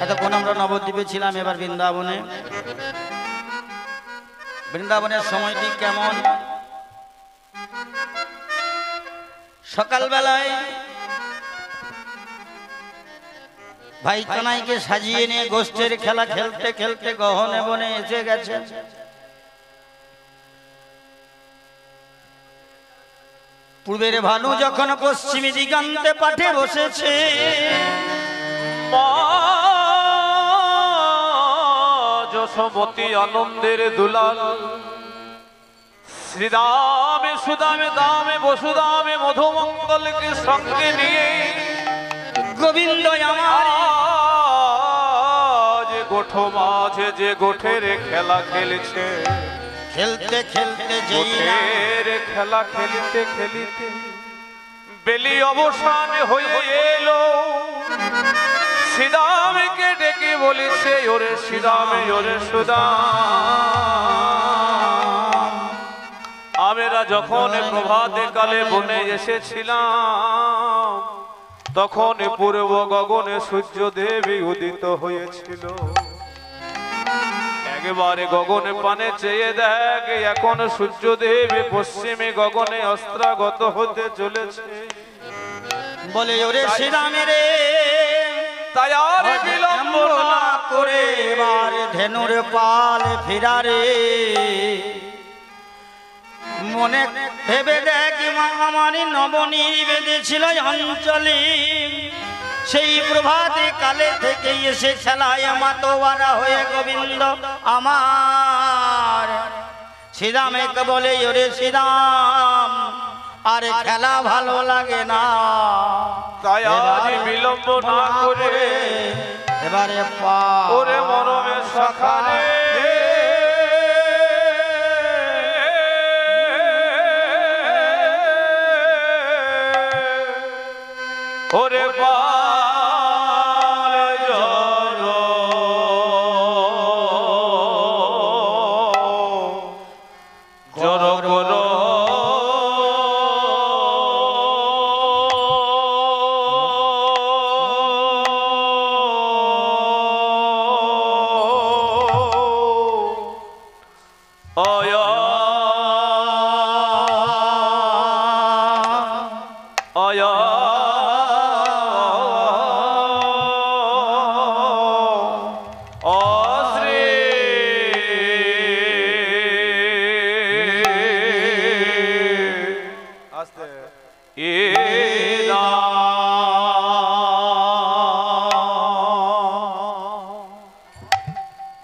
এতক্ষণ আমরা নবদ্বীপে ছিলাম, এবার বৃন্দাবনে। বৃন্দাবনের সময়টি কেমন? সকালবেলায় ভাই কানাইকে সাজিয়ে নিয়ে গোষ্ঠের খেলা খেলতে খেলতে গহনে বনে এসে গেছে। পূর্বের ভানু যখন পশ্চিমী দিগন্তে পাঠে বসেছে, যশোমতী আনন্দের দুলাল শ্রীরামে সুদামে দামে বসুদামে মধুমঙ্গলকে সঙ্গে নিয়ে গোবিন্দ আমার যে গোঠ মাঝে যে গোঠের খেলা খেলছে, খেলতে খেলতে গোঠের খেলা খেলিতে খেলিতে বেলি অবসান হয়ে এলো। শ্রীরামকে ডেকে বলেছে, ওরে শ্রীরামে ওরে সুদাম, আমরা যখন প্রভাতে কালে বনে এসেছিলাম তখন পূর্ব গগনে সূর্য দেবী উদিত হয়েছিল। একেবারে গগনে পানে চেয়ে দেখ, এখন সূর্য দেবী পশ্চিমে গগনে অস্ত্রাগত হতে চলেছে। বলে ওরে শ্রীরামে রে, তাই আর বিলম্ব না করে এবার ধেনুর পাল ফিরারে। মনে ভেবে দেখ আমার নবনীর বেঁধেছিল অঞ্চলে, সেই প্রভাতে কালে থেকে এসে খেলায় মাতোয়ারা হয়ে গোবিন্দ আমার। শ্রীরামকে বলে ওরে শ্রীরাম, আর খেলা ভালো লাগে না, তাই আজ বিলম্ব না করে এবারে ওরে মরমে সখানে ওরে পাল জল জড় করো।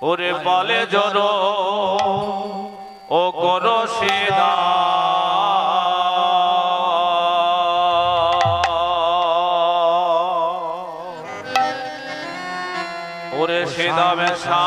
ওরে বলে জড় ও করো সেদা, ওরে সেদা বেশা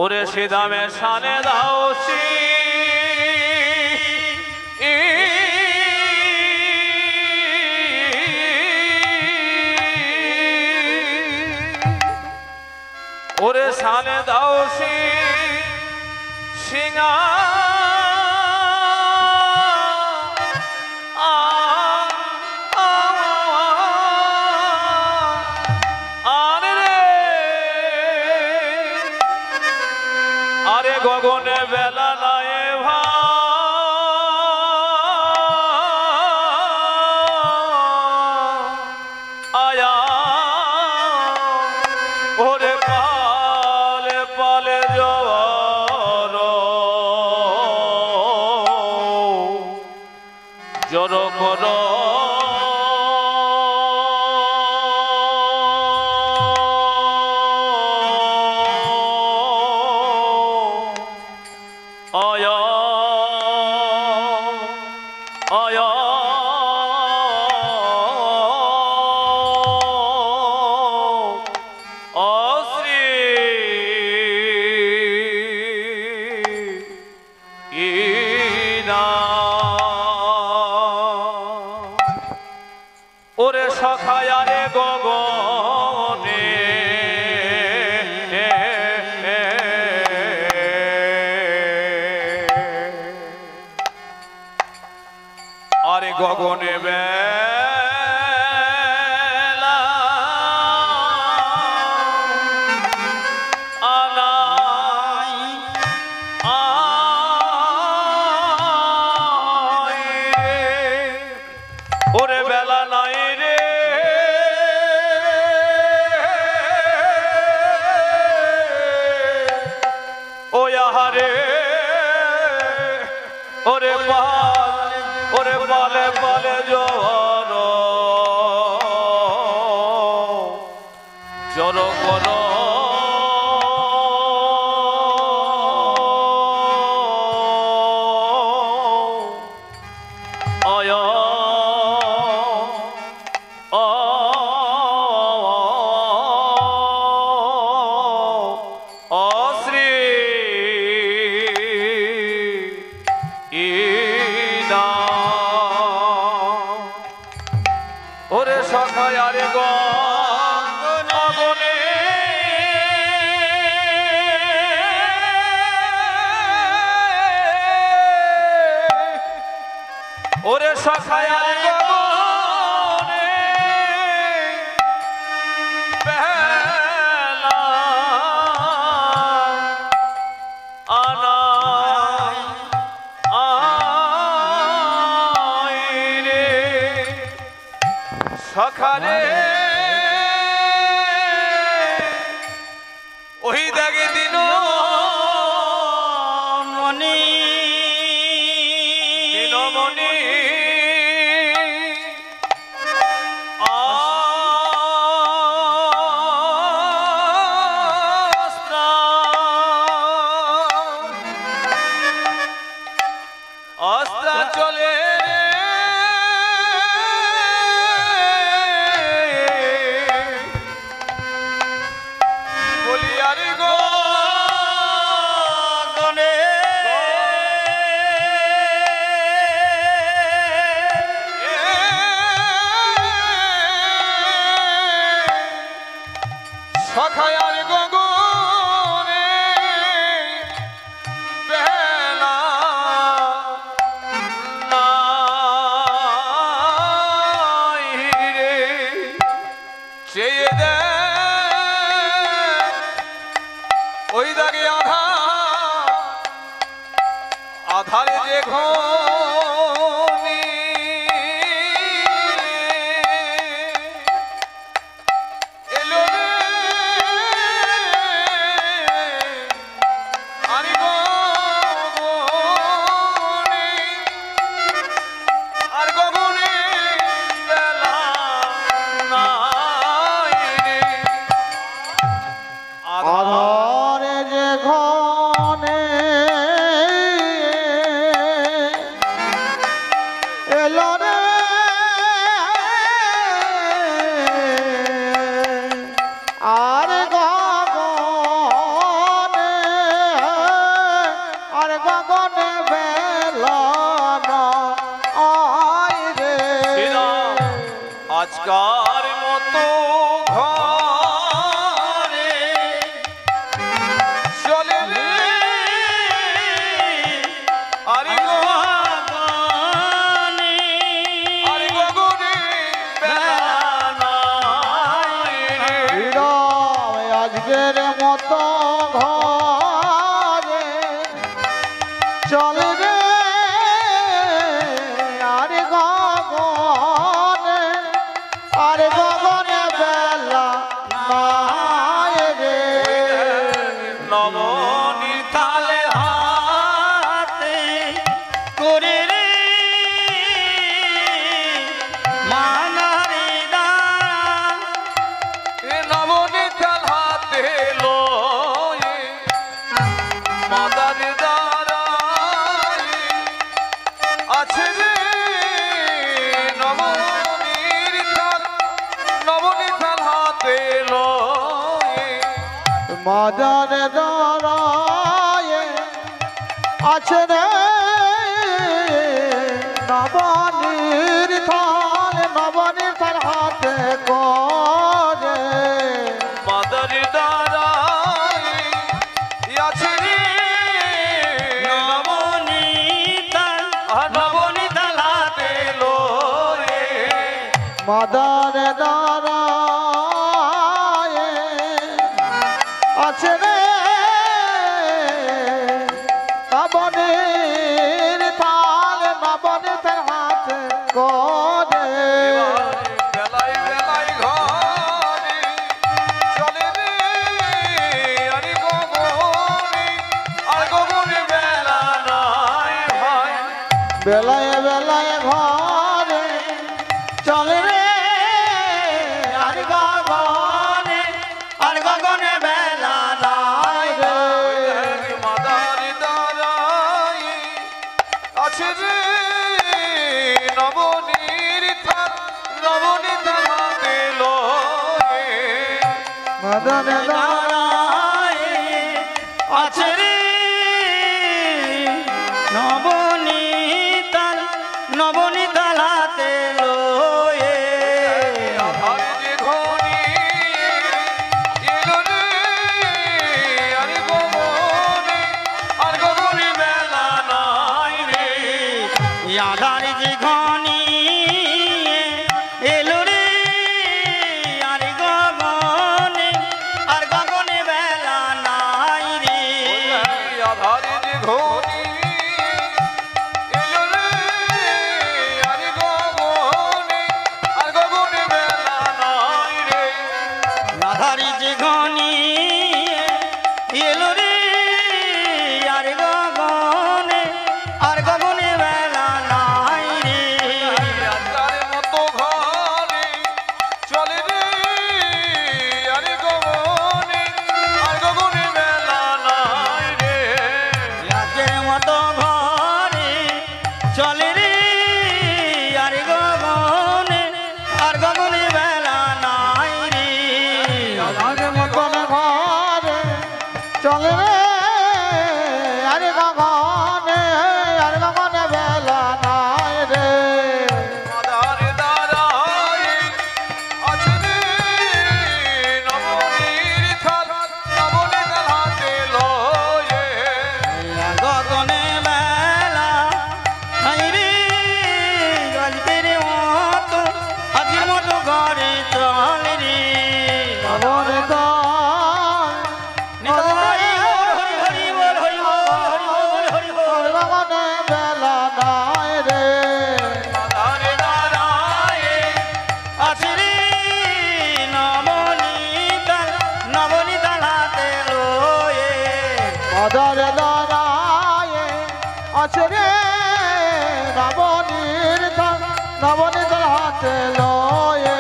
ওরে সিদামে সানে দাওসি ওরে সানে দাওসি সিংহা গগনে বেলা নাই ভাই জোর করো ওরে সখায়ারে গগনে আরে গগনে বেলা আনাই ওরে বেলা নাই রে ও আহারে ওরে ওরে বলে বলে জোর জোর করো ওরে সখায়ারে গগনে ওরে সখায়ারে গগনে বেলা আনাই রে সখারে ওই দাগে দিন মনি দিনমণি অস্ত্র চলে বলিয়ারি গগনে সখায়ার গগনে বেলা নাই রে চেয়ে দে ওই দাগে আধারে যে ঘনি এলো রে আরে গগনে আর গগনে বেলা নাই রে আধারে যে ঘনে এলো রে আর গগনে বেলা নাই রে আজকার মতো ঘরে চলে রে আরে গগনে বেলা নাই রে আজকের মতো ঘরে চলে রে আরে গগনে বেলা নাই রে নবনীর তালে হাতে মাদারে দাঁড়ায় আছে রে নবনীর থাল হাতে করে মাদার দাঁড়াই আছে রে নবনী তালাতে লোরে মাদারে দাঁড়ায় আছে রে নবনীর থাল হাতে করে বেলায় বেলায় ঘরে চলে রে আরে গোবরে আর গোবরে বেলা নাই ভাই বেলায় বেলায় ঘরে চলে রে আর গগনে বেলা নাই রে মাদার দাঁড়াই আছে রে নবনীর থাল হাতে লোরে মাদারে দাঁড়ায় আছে রে নবনী তালাতে লয়ে আধার যে ঘনি এলো রে আর গোবরে বেলা নাই রে আধার যে ঘনি এলো রে আর গগনে বেলা নাই রে আধার যে ঘনি এলো রে আর গোবরে বেলা নাই রে আধার যে ঘনি এলো রে আর গগনে বেলা নাই রে রাজার মতো ঘরে চলে রে আর গগনে বেলা নাই রে রাজের মতো ঘরে চলে রে আর গগনে বেলা নাই রে আধার মতন ঘরে চলে রে আরে গগনে বেলা নাই রে মাদার দাঁড়াই আছে রে নবনীর থাল হাতে লয়ে গগনে বেলা নাই রে আজকের মতো ঘরে চলে রে নবরে হরি হরি বল হরি বল হরি বল গগনে বেলা নাই রে মাদার দাঁড়াই আছে রে নবনী তালাতে লয়ে মাদারে দাঁড়ায় আছে রে নবনীর হাতে লয়ে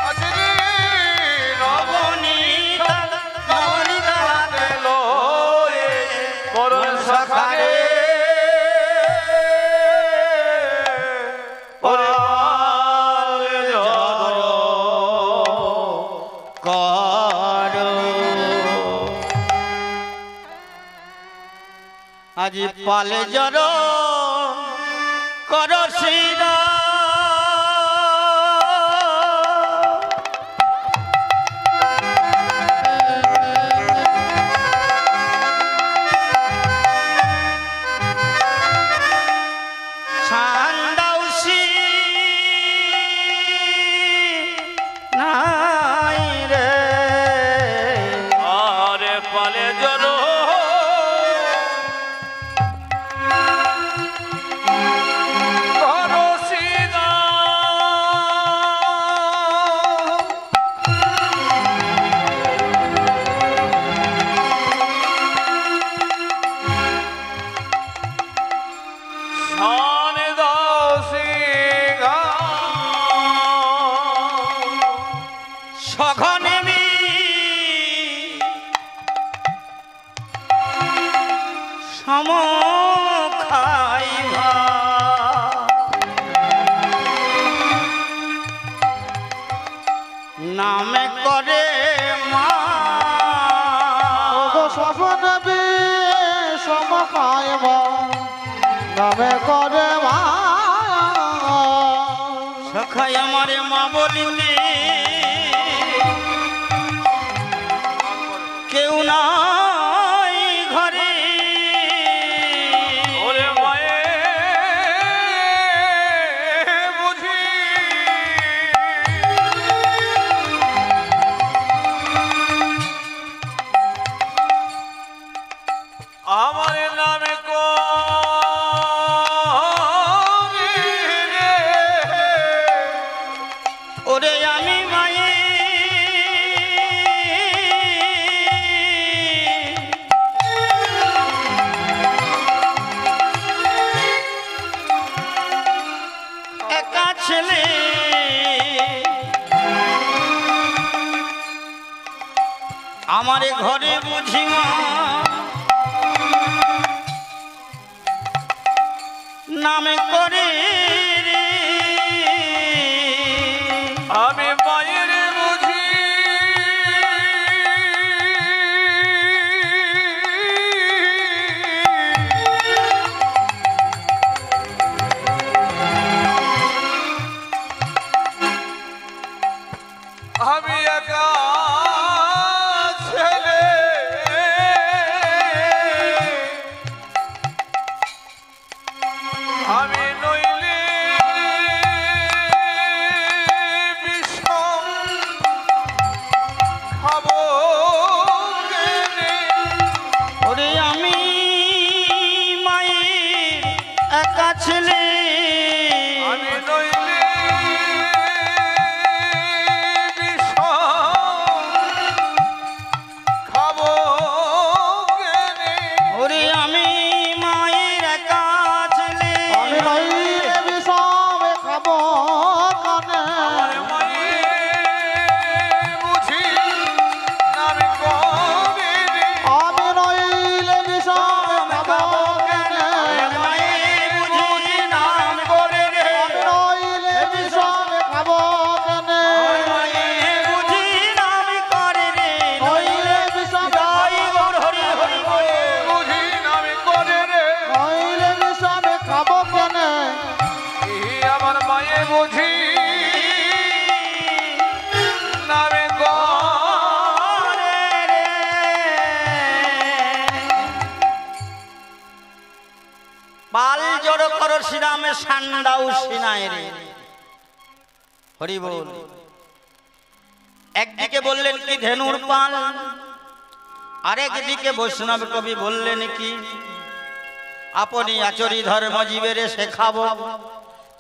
আছে রে নবনী তালাতে লয়ে মরণ শাখারে করো আজি পালে জর কর শ্রীরা সান্দাউসি নাই রে আরে পালে জর সঘনে সম খাইবা নামে করে পাইব নামে করে মায়া সখাই আমার মা বলিতে কেউ নাই ঘরে ওরে মায়ে বুঝি আমার নামে ওরে আমি মায়ে একা ছেলে আমার ঘরে বুঝি মা নামে করে রে। আমি মায়ের বুঝি আমি একা ছেলে আমি নইলে বিষম খাবো কেনে? ওরে আমি মায়ের একা ছেলে আমি নইলে বিষম খাবো কেনে? ওরে আমি মায়ের একা ছেলে আমি নইলে বিষমে খাবো কানে আমার মায়ে বুঝি নামে করে রে। আমি নইলে বিষমে খাবো কানে মায়ের বুঝি নাম করে রে আমি নইলে বিষমে খাবো কানে মায়ের বুঝি নাম করে রে নইলে বিষমে জয় গৌর হরি হরি বল। বুঝি নামে করে রে। নইলে বিষমে খাবো কানে এই আমার মায়ে বুঝি নামে করে রে। পাল জড় কর শ্রীরামে সান্ডাও সিনায় রে হরি বল। একদিকে বললেন কি ধেনুর পাল আরেকদিকে বৈষ্ণব কবি বললেন কি আপনি আচরি ধর্ম জীবেরে শেখাবো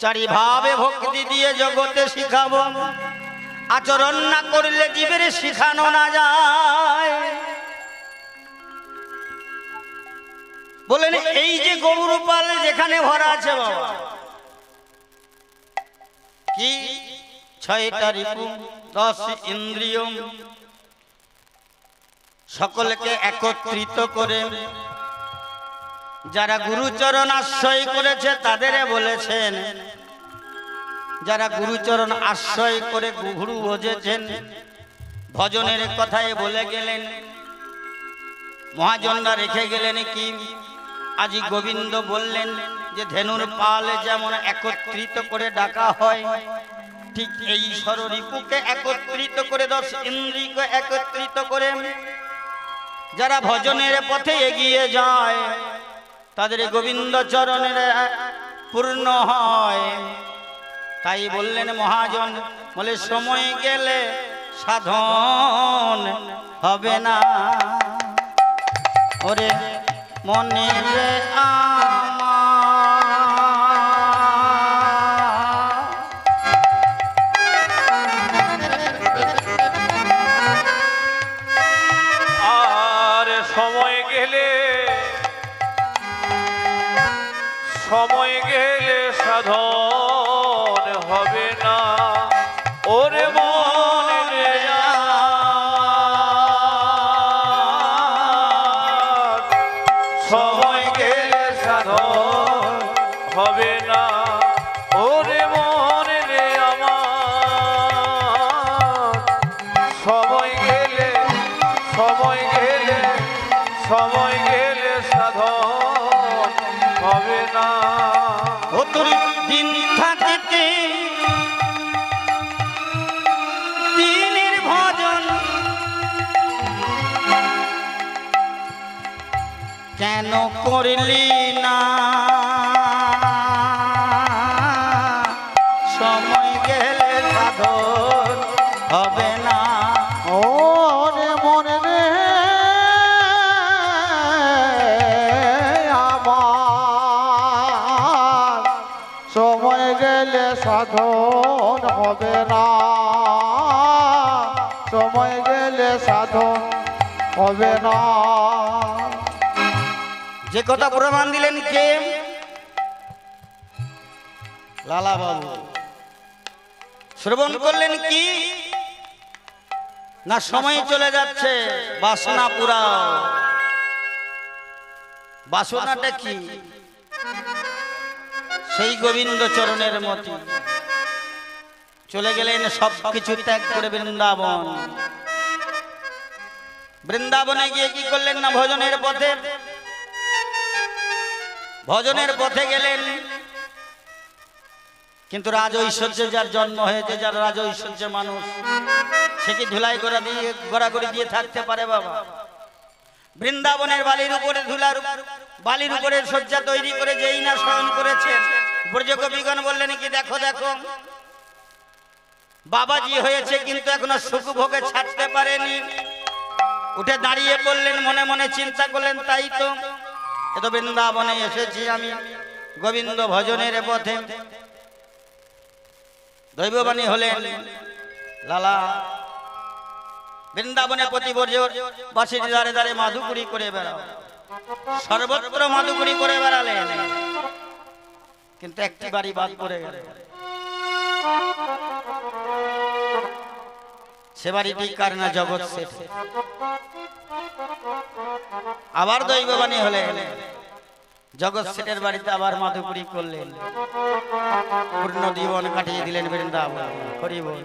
চারি ভাবে ভক্তি দিয়ে জগতে শিখাবো আচরণ না করলে জীবের শিখানো না যায়। বলেন এই যে গরুর পাল যেখানে ভরা আছে বাবা কি 6টা রিপু 10 ইন্দ্রিয় সকলকে একত্রিত করে যারা গুরুচরণ আশ্রয় করেছে তাদের বলেছেন যারা গুরুচরণ আশ্রয় করে গুরু ভজেছেন ভজনের কথায় বলে গেলেন মহাজনরা রেখে গেলেন কি আজি গোবিন্দ বললেন যে ধেনুর পাল যেমন একত্রিত করে ডাকা হয় ঠিক এই ষড়রিপুকে একত্রিত করে 10 ইন্দ্রিয়কে একত্রিত করে যারা ভজনের পথে এগিয়ে যায় তাদের গোবিন্দ চরণের পূর্ণ হয়। তাই বললেন মহাজন বলে সময় গেলে সাধন হবে না ওরে মনে রে আর সময় গেলে সাধন হবে না ওরে মন রে সময় গেলে সাধন হবে না ওরে মন রে আমার সময় গেলে সাধন হবে না। ও তোর দিন থাকিতে দিনের ভজন কেন করলি না? সময় গেলে সাধন হবে না। ও রে মনে রে আমার, সময় গেলে সাধন হবে না, সময় গেলে সাধন হবে না। যে কথা প্রমাণ দিলেন কে? লালা বাবু। শ্রবণ করলেন কি না সময় চলে যাচ্ছে, বাসনা পুরা। বাসনাটা কি? সেই গোবিন্দ চরণের মতি। চলে গেলেন সব কিছু ত্যাগ করে বৃন্দাবন। বৃন্দাবনে গিয়ে কি করলেন না ভজনের পথে, ভজনের পথে গেলেন। কিন্তু রাজ ঐশ্বর্যে যার জন্ম হয়েছে, যার রাজ ঐশ্বর্য মানুষ, সে কি ধুলাই করা দিয়ে গড়াগড়ি দিয়ে থাকতে পারে বাবা? বৃন্দাবনের বালির উপরে বালির উপরে শয্যা তৈরি করে যেই না শয়ন করেছেন, ব্রজকবিগণ বললেন কি দেখো দেখো বাবাজি হয়েছে কিন্তু এখনো সুখ ভোগে ছাড়তে পারেনি। উঠে দাঁড়িয়ে বললেন, মনে মনে চিন্তা করলেন, তাই তো এত বৃন্দাবনে এসেছি আমি গোবিন্দ ভজনের পথে। দৈববাণী হলেন, লালা বৃন্দাবনে প্রতি বছর বাসির দ্বারে দ্বারে মাধুকুরি করে বেড়াও। সর্বত্র মাধুকুরি করে বেড়ালেন, কিন্তু একটি বাড়ি বাদ পড়ে গেল। সে বাড়িটি কার না জগৎ শেঠ। আবার দৈববাণী হলেন, জগৎ শেঠের বাড়িতে আবার মাধুপুরি করলেন। পূর্ণ জীবন কাটিয়ে দিলেন বৃন্দাবন। হরি বল।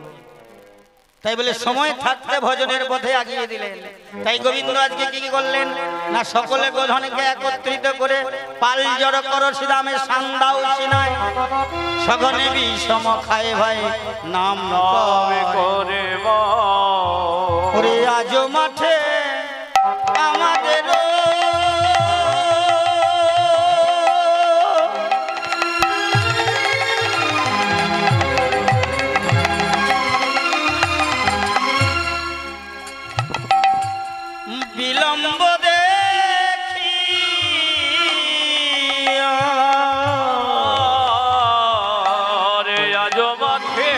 তাই বলে সময় থাকতে ভজনের পথে আগিয়ে দিলেন। তাই গোবিন্দ আজকে কি করলেন না সকলে গোধনকে একত্রিত করে পাল জড় করো শ্রীরামের সান্দাও সিনায়, সগনে বিষম খায় ভাই নাম করে ওরে আজ মাঠে আমাদের বিলম্ব দেখি রে আজ মাঠে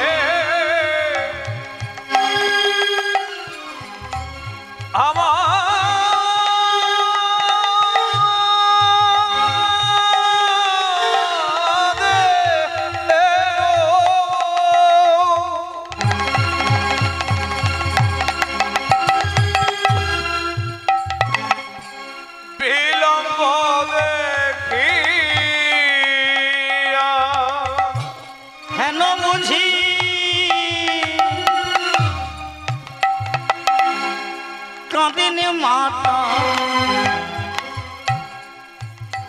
কাঁদিন মাতা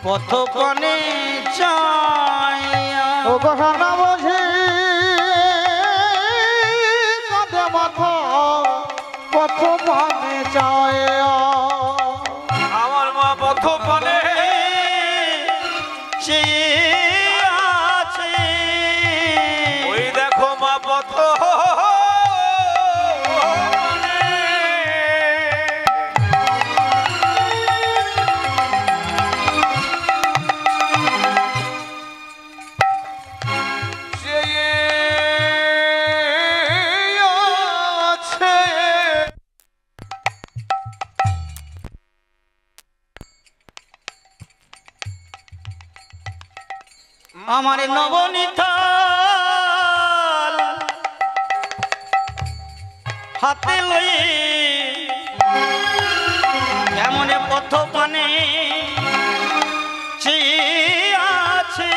পথপনে চাইয়া। ও কথা না বুঝি কাঁদে মাথা পথ পানে চায়। আমার মা পথ পানে আছে, ওই দেখো মা পথ আমার নবনীতাল হাতে লই কেমন পথ পানে আছে।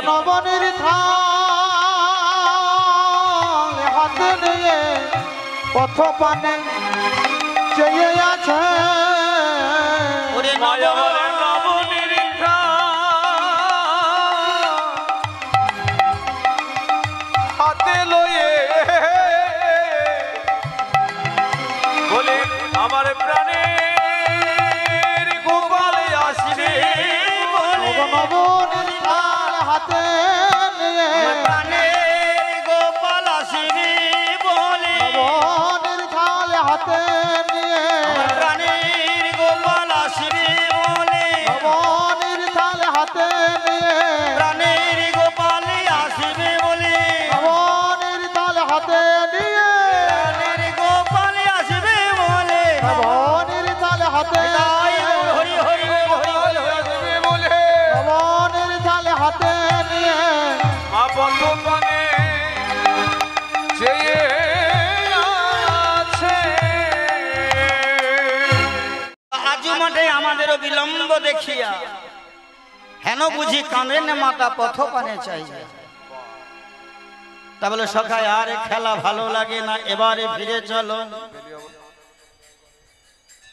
নবনীর থাল হাতে নিয়ে পথ পানে চেয়ে আছে। ওরে নবনীর হাতে নিয়ে প্রাণের গোপাল আসিবি বলে নবনীর থাল হাতে নিয়ে প্রাণের গোপাল আসিবি বলে নবনীর থাল হাতে নিয়ে প্রাণের গোপাল আসিবি বলে নবনীর থাল হাতে নিয়ে প্রাণের গোপাল আসিবি বলে নবনীর থাল হাতে তাই হরি হরি হরি বলে নবনীর থাল হাতে নিয়ে মা বন্ধ পানে চেয়ে আছে আজু মাঠে আমাদেরও বিলম্ব দেখিয়া হেন বুঝি কাঁদেন মাতা পথ পানে চাই তা বলে সখায় আর খেলা ভালো লাগে না, এবারে ফিরে চলো,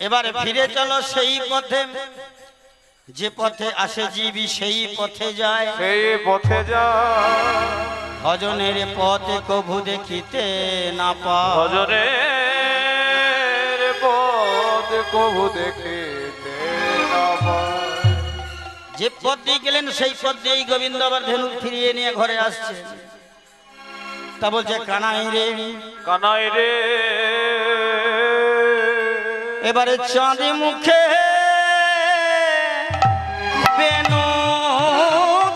এবারে ফিরে চলো সেই পথে, যে পথে আসে জীবী সেই পথে যায়, সেই পথে যা ভজনের পথে কভু দেখিতে না পায়, ভজনের পথ কভু দেখিতে না পায়। যে পথ দিয়ে গেলেন সেই পথ দিয়েই গোবিন্দ আবার ধেনু ফিরিয়ে নিয়ে ঘরে আসছে। তা বলছে কানাই রে, কানাই রে এবারে চাঁদে মুখে বেনু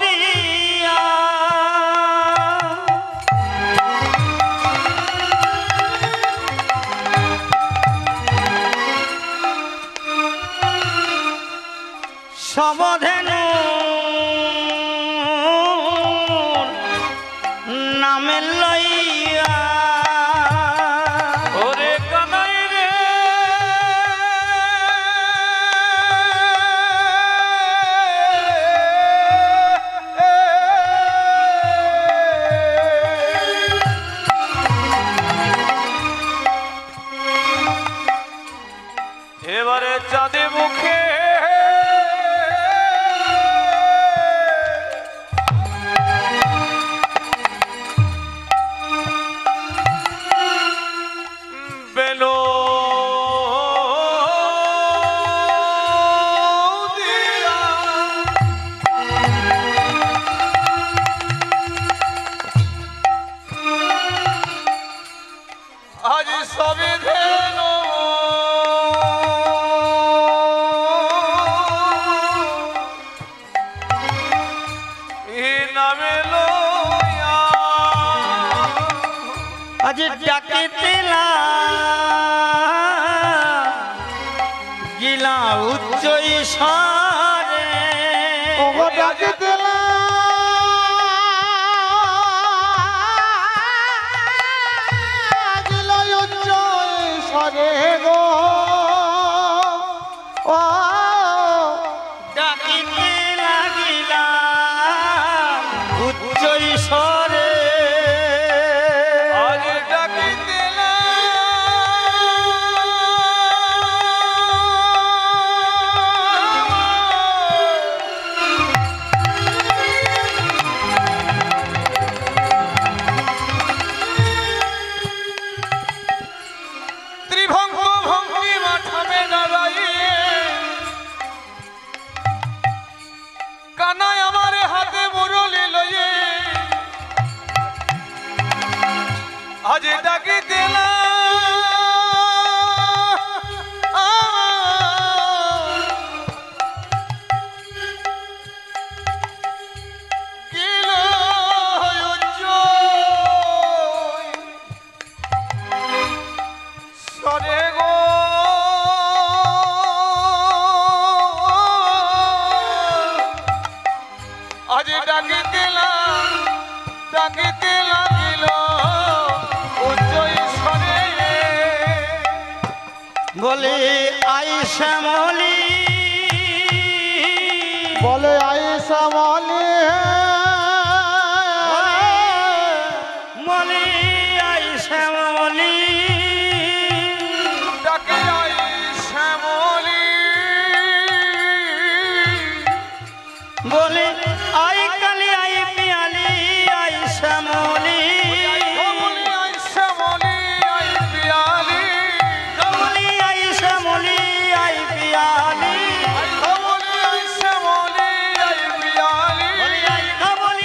দিয়া সবধেনু নামে লইয়া ওরে কানাই রে এবারে চাঁদে মুখে বেলো দিয়া আজ সবে ধেনো নামে লইয়া আজ ডাকিতেলা গিলা উচ্চ ঈশ্বরে ওগো ডাকিতেলা গিলাই উচ্চ ঈশ্বরে গো ও ডাকিতে লাগিলা উচ্চ ঈশ্বরে আজ ডাকিতেলা ত্রিভঙ্গ ভঙ্গি মাঠামে দাঁড়াইয়ে কানাই আমার হাতে মুরলি লইয়ে আজ ডাকিতেলা সরে গো আজ ডাকিতে লাগিল উচ্চ ঈশ্বরে বলে আই শ্যামলি বলে আইসা মলি বলে আই শ্যামলি ডাকে আই শ্যামলি বলে আই কালি আই পিয়ালি আই শ্যামলি আই শ্যামলি আই পিয়ালি কমলি আই শ্যামলি আই পিয়ালি আই শ্যামলি আই শ্যামলি আই পিয়ালি বলে আই কমলি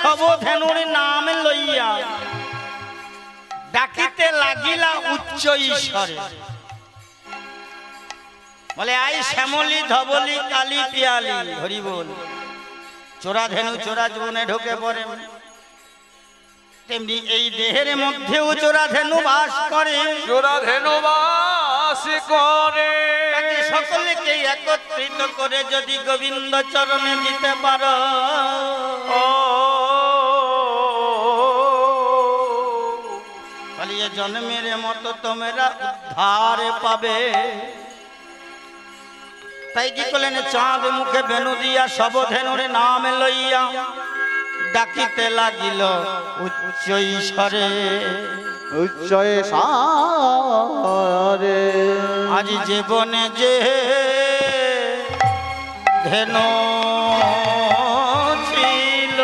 সবধেনুর নাম লইয়া ডাকিতে লাগিলা উচ্চ ঈশ্বরে। বলে আই শ্যামলি ধবলি কালী পিয়ালি হরি বল। চোরা ধেনু চোরা জীবনে ঢুকে পড়ে, তেমনি এই দেহের মধ্যেও চোরা ধেনু বাস করে। চোরা ধেনু বাস করে, সকলকে একত্রিত করে যদি গোবিন্দ চরণে দিতে পারো, পালিয়ে জন্মের মতো তোমরা উদ্ধার পাবে। তাই কি করলেন, চাঁদ মুখে বেনু দিয়া সবধেনুর নাম লইয়া ডাকিতে লাগিল উচ্চ ঈশ্বরে। উচ্চ ঈশ্বরে আজ জীবনে যে ধেনু ছিল,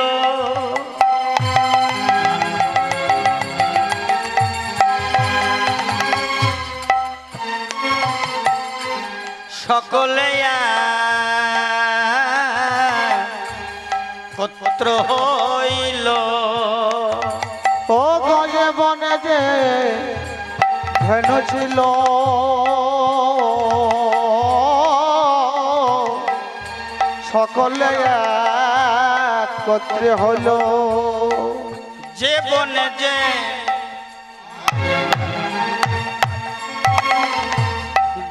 সকলে পুত্র হইল। ও গয়ে বনে যে ধেনু ছিল, সকলে একত্রে হলো। যে বনে যে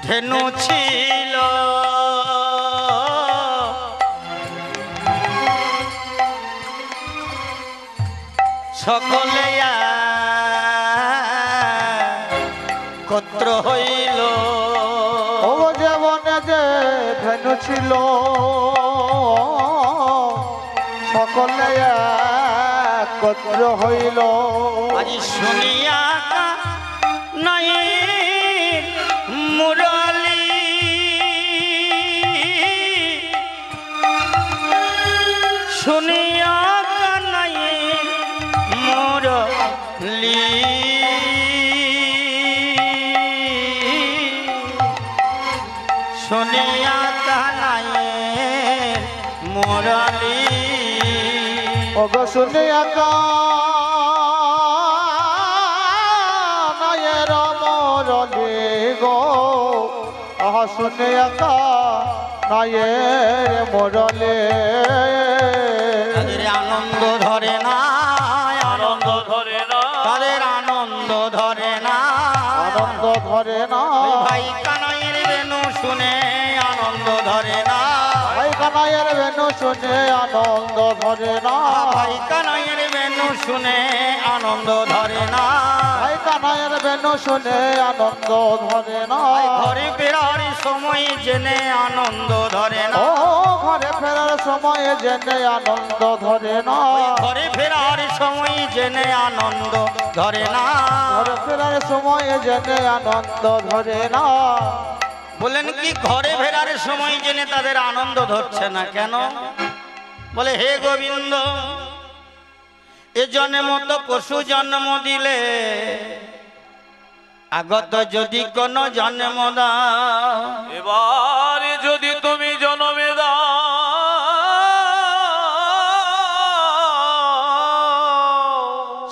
ধেনু ছিল, সকলে একত্র হইল। ও যে বনে যে ধেনু ছিল, সকলে একত্র হইল। আজ শুনিয়া নাই মুরলি, শুনিয়া নাই মুরলি, শুনিয়া নাই মুরলি। ওগো শুনিয়া কানায়ের মুরলি গো, আহা শুনিয়া কানায়ের মুরলি। তাদের আনন্দ ধরে না, আনন্দ ধরে না, তাদের আনন্দ ধরে না, আনন্দ ধরে না। ওই ভাই কানাইয়ের বেনু শুনে আনন্দ ধরে না, ভাই কানাইয়ের বেনু শুনে আনন্দ ধরে না। ভাই কানাইয়ের বেনু শুনে আনন্দ ধরে না। ভাই কানাইয়ের বেনু শুনে আনন্দ ধরে না। ভাই ঘরে ফেরার সময় জেনে আনন্দ ধরে না, ও ঘরে ফেরার সময় জেনে আনন্দ ধরে না। ঘরে ফেরার সময় জেনে আনন্দ ধরে না। ঘরে ফেরার সময় জেনে আনন্দ ধরে না। বলেন কি ঘরে ফেরার সময় জেনে তাদের আনন্দ ধরছে না কেন? বলে হে গোবিন্দ, এ জন্ম তো পশু জন্ম দিলে, আগত যদি কোন জন্ম দাও, এবারে যদি তুমি জন্মে দাও,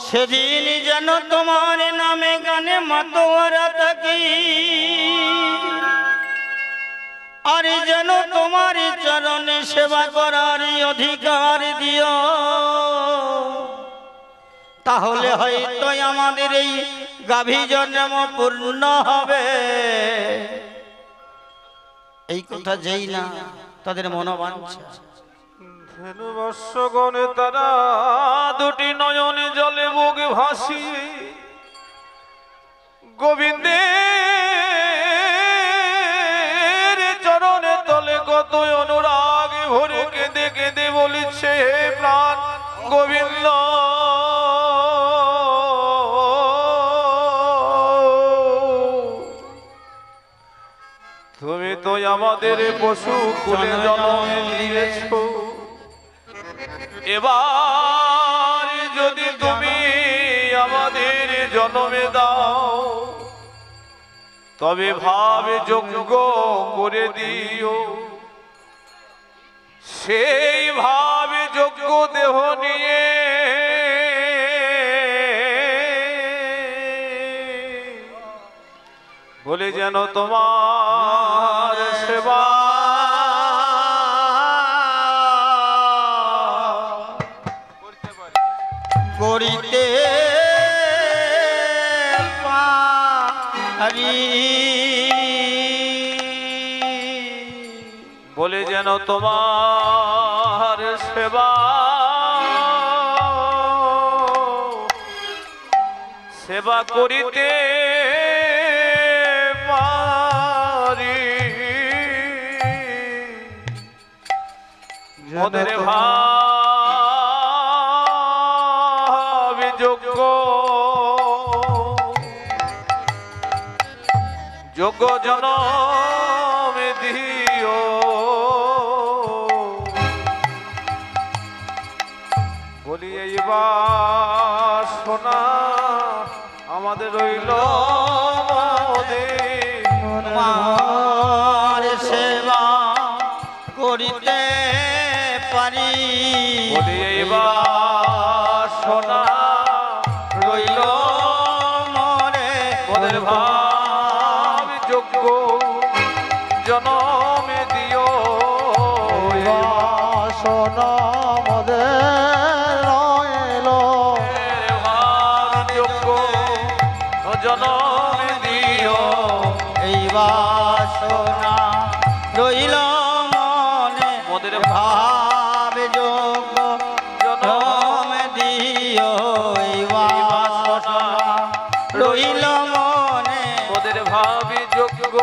সেদিন যেন তোমার নামে গানে মাতোয়ারা থাকি, আর যেন তোমার চরণে সেবা করার অধিকার দিও। তাহলে হয়তো আমাদের এই গাভী জন্ম পূর্ণ হবে। এই কথা যেই না তাদের মনোবাঞ্ছা, ধেনু বর্ষগণে তারা দুটি নয়নে জলে বুক ভাসি, গোবিন্দের চরণে তলে কত অনুরাগ ভরে কেঁদে কেঁদে বলিছে, হে প্রাণ গোবিন্দ, তুমি তো আমাদের পশু কুলে জন্ম দিয়েছ, এবার যদি তুমি আমাদের জন্মে দাও, তবে ভাবে যোগ্য করে দিও। সেই ভাবে যোগ্য দেহ নিয়ে বলি যেন তোমার সেবা করিতে পারি, বলি যেন তোমার সেবা সেবা করিতে পারি, মোদের ভাবি যোগ্য যোগ্য জনম দিও, বলি এইবার সোনা আমাদের রইল তোমার সেবা করিতে পারি, বলি এইবার সোনা রইল মরে মোদের ভাবি যোগ্য জনম দিও, বাসন মদের রইল ভাবি যোগ্য জনম দিও, এই বাসনা রইল মনে মোদের ভাবে যোগ্য জনম দিও, এই বাসনা রইল মনে মোদের ভাবি যোগ্য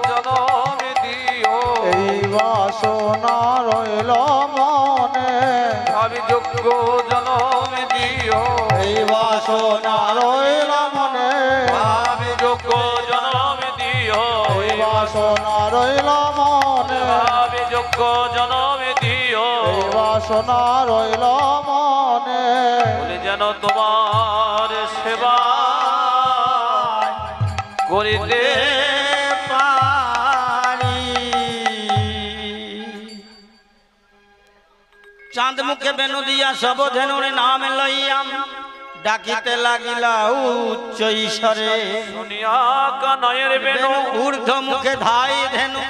জনম দিও, এই বাসনা রইল মনে ভাবি যোগ্য জনম দিও, এই বাসনা রইল মনে ভাবি যোগ্য জনম দিও, এই বাসনা রইল মনে ভাবি যোগ্য জনম দিও, এই বাসনা রইল মনে বলে যেন তোমার সেবা করিতে পারি। চাঁদ মুখে বেনু দিয়া সব ধেনুর নাম লইয়া ডাকিতে লাগিলা উচ্চ ঈশ্বরে, শুনিয়া কানায়ের বেনু ঊর্ধ্ব মুখে ধাই ধেনু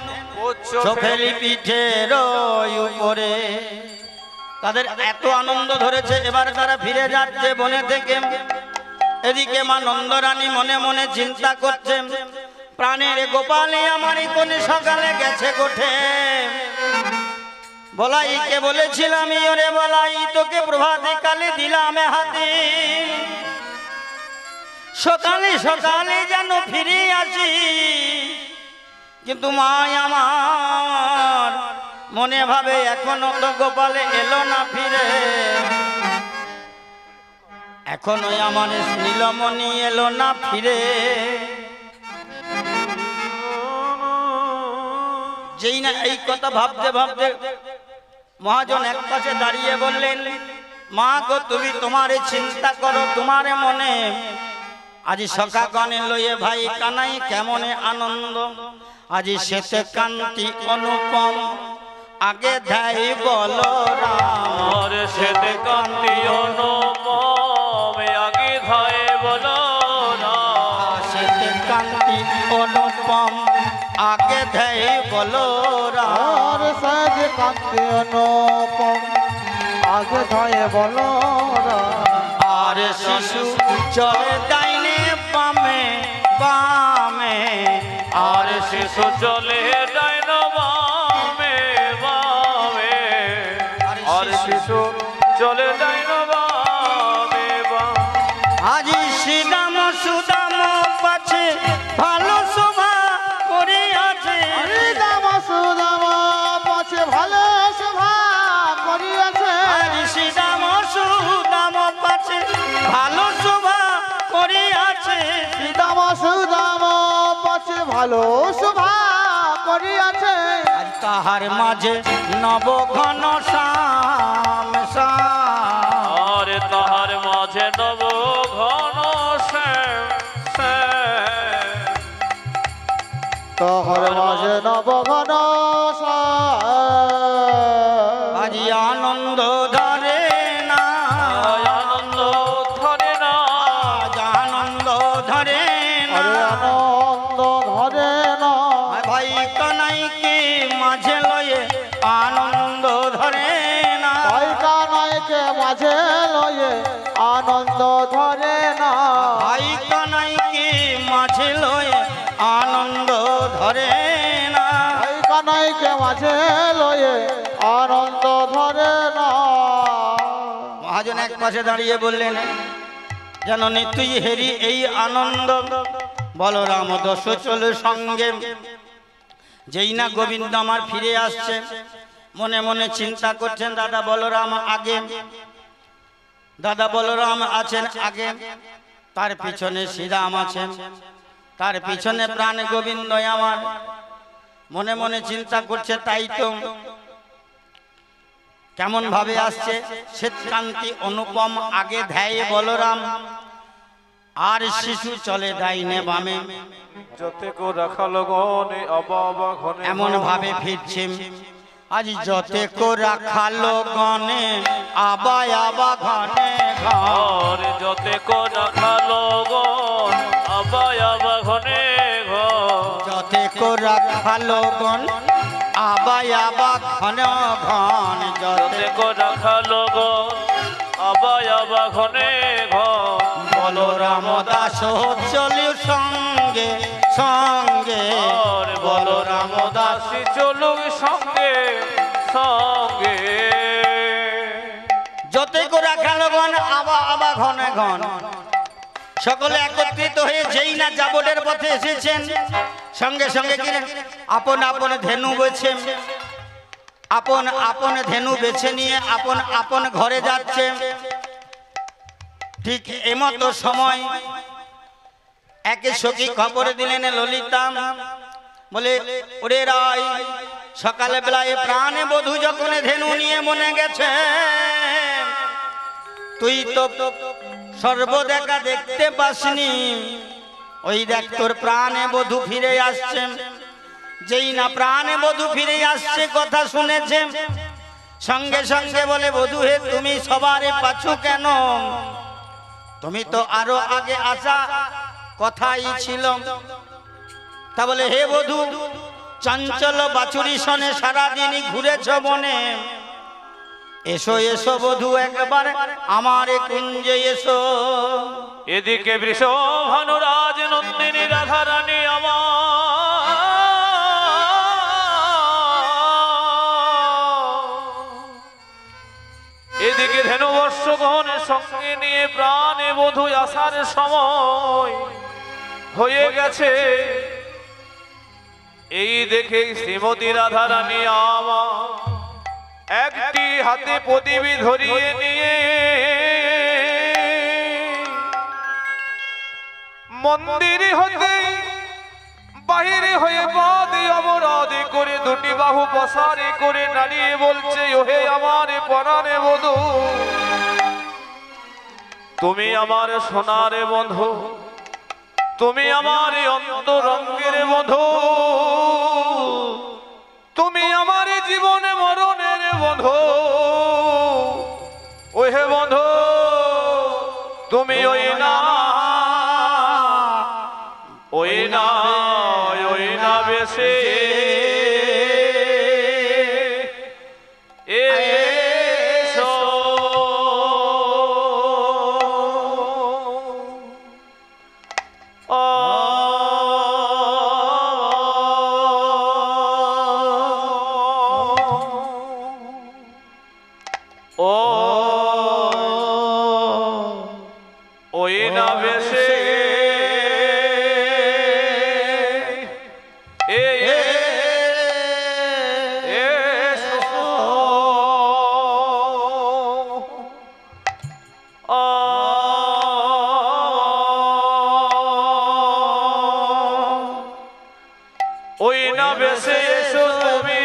চোখেলি পিঠের উপরে। তাদের এত আনন্দ ধরেছে, এবার তারা ফিরে যাচ্ছে বনে থেকে। এদিকে মা নন্দরানী মনে মনে চিন্তা করছে, প্রাণের গোপালে আমারই কোন সকালে গেছে কোঠে। বলাইকে বলেছিলাম ওরে বলাই তোকে প্রভাতে কালে দিলাম হাতে, সকালে সকালে যেন ফিরে আসি। কিন্তু মা আমার মনে ভাবে এখনো তো গোপালে এলো না ফিরে, এখনো আমার নীলমণি এলো না ফিরে। যেই না এই কথা ভাবতে ভাবতে মহাজন এক পাশে দাঁড়িয়ে বললেন, মা গো তুমি তোমারে চিন্তা করো তোমার মনে, আজি সখাগণে লইয়ে ভাই কানাই কেমনে আনন্দ, আজি শ্বেতে কান্তি অনুপম আগে ধাই বলো রাম, শ্বেতে কান্তি অনুপম আগে ধাই বলো রাম, শ্বেতে কান্তি অনুপম আগে ধাই বলো রাম। আর সাজ কান্তি অনুপম আগে ধয়ে বলো আর শিশু চলে ডাইনে বামে বামে, আর শিশু চলে ডাইন বামে বামে, আর শিশু চলে ডাইন বামে বামে। আজি শ্রীরাম সুদাম পাছে ভালো শোভা করে আছে, দাম সুদাম পাছে ভালো সভা করিয়াছে, আজি শ্রীরাম সুদাম পাছে ভালো শোভা করে আছে। দাম সুদাম পাছে ভালো সভা করিয়াছে, আজ তাহার মাঝে নব ঘন শ্যাম শ্যাম, আর তাহার মাঝে নব ঘন শ্যাম শ্যাম, তহর মাঝে নবঘন আজি আনন্দ ধরে না, আনন্দ ধরে না, আজ আনন্দ ধরে না, আনন্দ ধরে ভাই কানাইকে মাঝে লয়ে আনন্দ ধরে না, ভাই কানাইকে মাঝে লয়ে আনন্দ ধরে না, ভাই কানাইকে মাঝে লয়ে আনন্দ ধরে না, ভাই কানাইকে মাঝে লয়ে আনন্দ ধরে না। মহাজন এক পাশে দাঁড়িয়ে বললেন, জাননি তুই হেরি এই আনন্দ, বলরাম দশ চল সঙ্গে। যেই না গোবিন্দ আমার ফিরে আসছে, মনে মনে চিন্তা করছেন দাদা বলরাম আগে, দাদা বলরাম আছেন আগে, তার পিছনে শ্রীরাম আছেন, তার পিছনে প্রাণ গোবিন্দ আমার। মনে মনে চিন্তা করছে, তাই তো কেমন ভাবে আসছে, শ্বেতকান্তি অনুপম আগে ধ্যায় বলরাম, আর শিশু চলে ডাইনে বামে, যতে কো রাখাল গনে অবাবা ঘনে, এমন ভাবে ফিরছে আজ যতে কো রাখালো গনে আবা আবা ঘনে ঘর, যতে কো রাখাল গন অবাবা ঘনে ঘর, যতে কো রাখালো গন আবা আবা ঘন ঘন, যতে কো রাখাল গন অবাবা ঘনে ঘর, বলরাম দাস চলিও সঙ্গে সঙ্গে, বলরাম দাসী চলুক সঙ্গে সঙ্গে, যতে কো রাখালো গন আবা আবা ঘন ঘন। সকলে একত্রিত হয়ে যেই না যাবটের পথে এসেছেন, সঙ্গে সঙ্গে কি আপন আপন ধেনু বেছে, আপন আপন ধেনু বেছে নিয়ে আপন আপন ঘরে যাচ্ছে। ঠিক এমতো সময় একে সখী খবর দিলেন ললিতা, বলে ওরে রাই, সকালে বেলায় প্রাণে বধূ যখন ধেনু নিয়ে মনে গেছে, তুই তো সর্বদেখা দেখতে পাসনি, ওই দেখ তোর প্রাণে বধূ ফিরে আসছে। যেই না প্রাণে বধূ ফিরে আসছে কথা শুনেছে, সঙ্গে সঙ্গে বলে বধূ হে তুমি সবারে পাছু কেন, তুমি তো আরো আগে আসা কথাই ছিল। তা বলে হে বধূ, চঞ্চল বাছুরি সনে সারাদিনই ঘুরেছ বনে, এসো এসো বধূ একবার আমার কুঞ্জে এসো। এদিকে বৃষভানুরাজ নন্দিনী রাধারানী আমার, এদিকে ধেনুবর্ষগণ সঙ্গে নিয়ে প্রাণে বধূ আসার সময় হয়ে গেছে। এই দেখে শ্রীমতী রাধারানী আমার একটি হাতে প্রদীপ ধরিয়ে নিয়ে মন্দির হতে বাহিরে হয়ে বাদে অবরোধ করে দুটি বাহু প্রসারে করে নাড়িয়ে বলছে, ওহে আমার পরাণে বধূ, তুমি আমার সোনারে বন্ধু, তুমি আমার অন্তরঙ্গের বন্ধু, তুমি আমার জীবনে মরণের বন্ধু, ওহে বন্ধু তুমি ওই না ওই না ওই না বেশে এসো। ওই না বেশে ওই না বেশে এসো তুমি,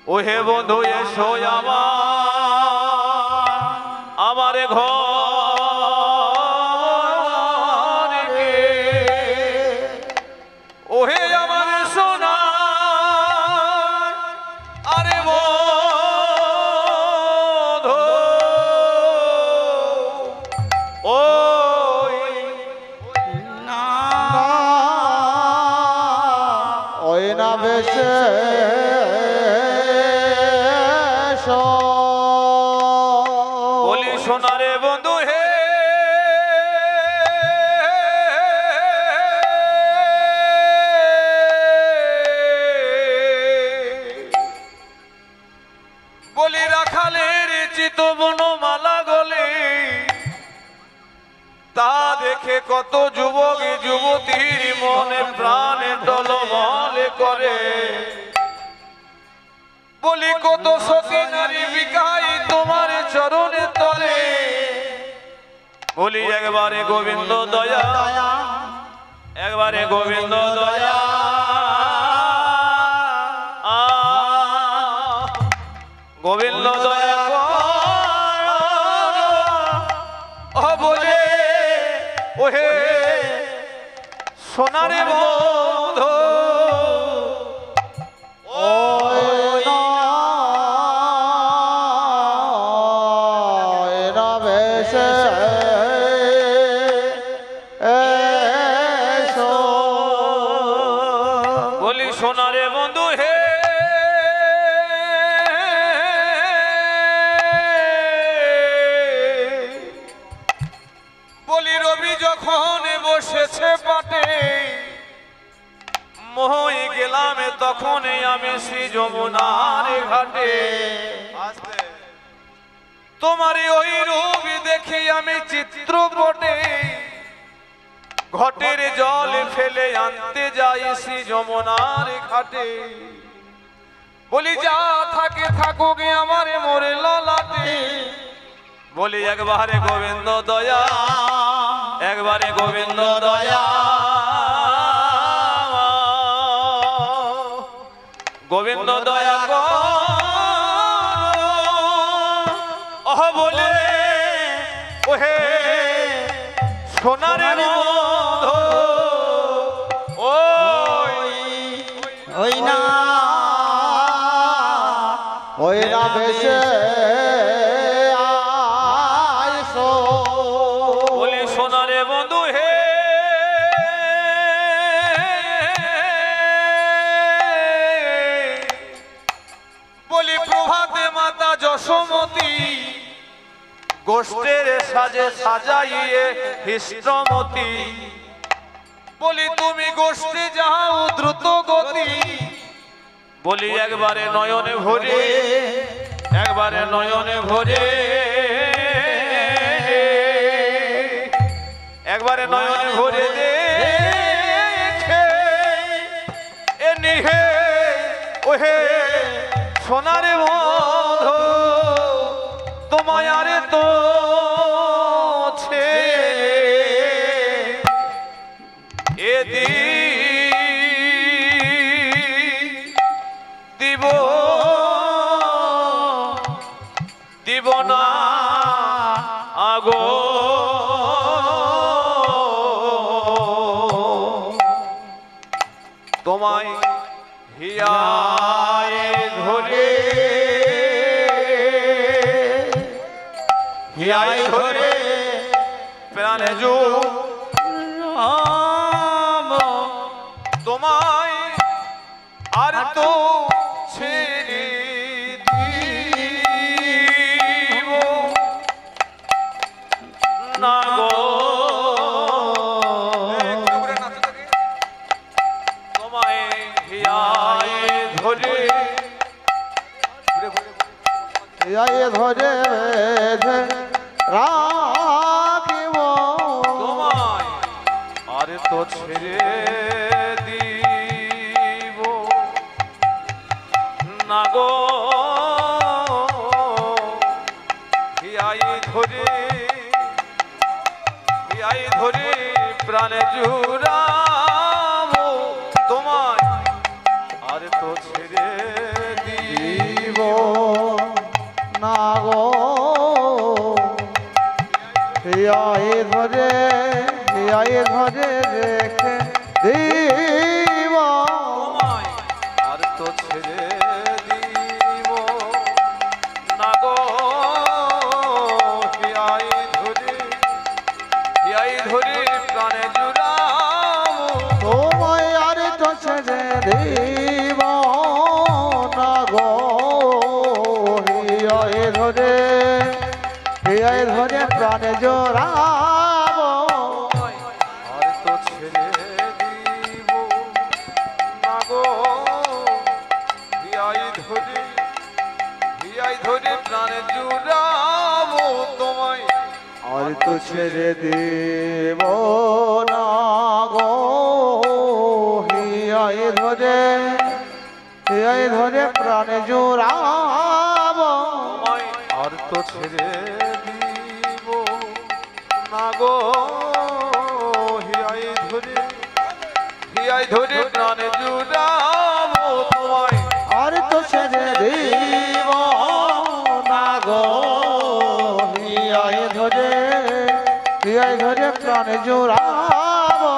ওহে বন্ধু এসো আমার ঘরে, ওহে আমার সোনা আরে সোনারে বন্ধু হে বলি রাখালের চিতবন মালা গলে তা দেখে কত যুবক যুবতীর মনে প্রাণে টলমল করে বলি কত সতী নারী বিকাই তোমার চরণে তলে বলি একবারে গোবিন্দ দয়া একবারে গোবিন্দ দয়া গোবিন্দ দয়া বলে ওহে সোনারে বন্ধু বলি সোনারে বন্ধু হে বলি রবি যখন বসেছে পাটে মোহই গেলাম তখন আমি শ্রী যমুনার ঘাটে তোমার ওই রূপ দেখে আমি চিত্রপটে ঘটের জল ফেলে আনতে যাই শ্রী যমুনার ঘাটে বলি যা থাকে থাকুক আমার মোরে ললাটে বলি একবারে গোবিন্দ দয়া একবারে গোবিন্দ দয়া গোবিন্দ দয়া বলে ওহে সোনারে বন্ধু ওই না ভেসে বলি সোনারে বন্ধু হে বলি প্রভাতে মাতা যশোমতী গোষ্ঠের সাজে সাজাইয়ে হিষ্টমতী বলি তুমি গোষ্ঠে যাও দ্রুত গতি বলি একবারে নয়নে ভরে একবারে নয়নে ভরে একবারে নয়নে ভরে দেখে এ নিহে ওহে সোনারে বন্ধু তোমায় আরে তো দিব দিব না আগো তোমায় হিয়ায় ধরে হিয়ায় ধরে প্রাণে জো তোমায় আর তো ছেড়ে দিব না গো তোমায় হিয়ায় ধরে ধরে রাখিব তোমায় আর তো ছেড়ে দিব না গো হিয়াই ধরে প্রাণে জুড়াবো তোমায় আর তো ছেড়ে দিব না গো ধরে রেখে দিব তোমায় আর তো ছেড়ে দিব না গো হিয়াই ধরে প্রাণে জুড়াবো তোমায় আর তো ছেড়ে দিব না গো হিয়ায় ধরে প্রাণে জোড়াবো আর তো ছেড়ে দিব না গো হিয়াই ধরে প্রাণে জুড়াবো তোমায় আর তো ছেড়ে দেব না গো হিয়ায় ধরে প্রাণে জোড়াবো তোমায় আর তো ছেড়ে দিব না গো হিয়াই ধরে প্রাণে জুড়াবো তোমায় আর তো ছেড়ে দেব না গো হিয়ায় ধরে প্রাণে জোড়াবো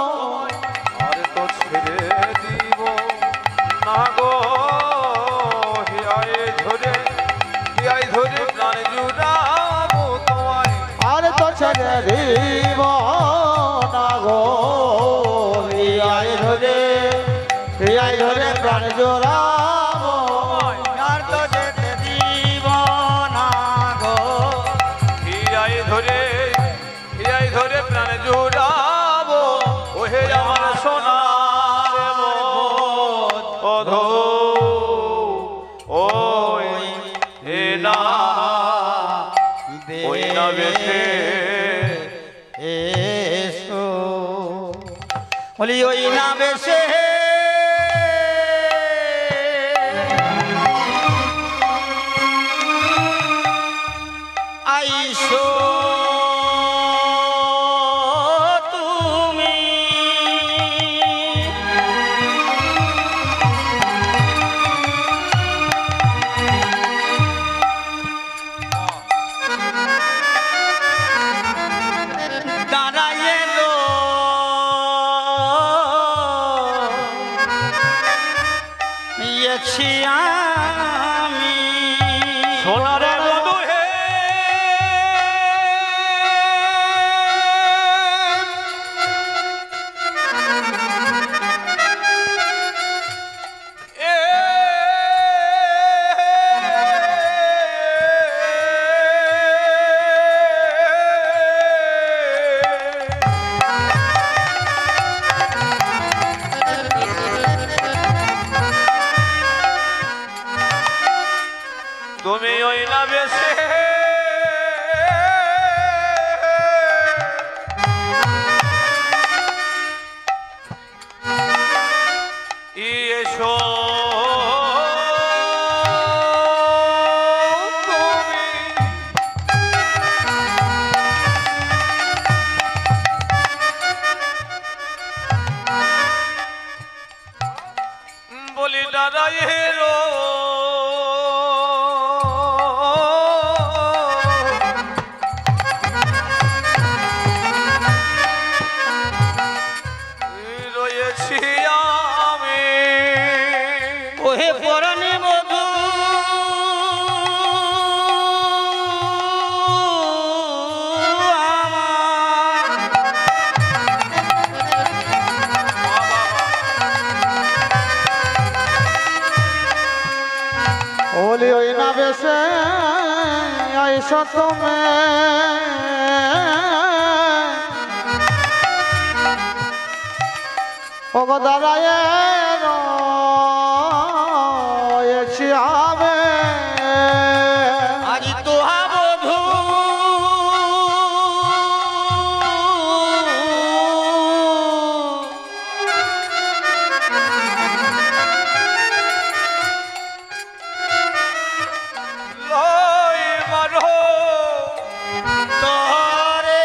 আর তো ছেড়ে দিব না গো হিয়াই ধরে প্রাণে জুড়াবো তোমায় আর তো ছেড়ে দেব না গো হিয়ায় ধরে প্রাণে জোড়াবো আর তো যেতে দিব না গো হিয়াই ধরে প্রাণে জুড়াবো ওহে আমার সোনার অধো ওই হে না ওই না বেশে এসো বলি ওই না বেশে আইসো তুমি দাঁড়াইয়ে রয়েছি আমি সোনার মধু হে তুমি ওই না বেশে এসো তুমি বলি দাঁড়াই হেরো রয়েছি আমি ওহে পরাণে মধু ওলি ওই না বেশে আইসো তুমি ওগো দাঁড়ায় রয়েছি আমি আজ তোহা বধু লই মারো তরে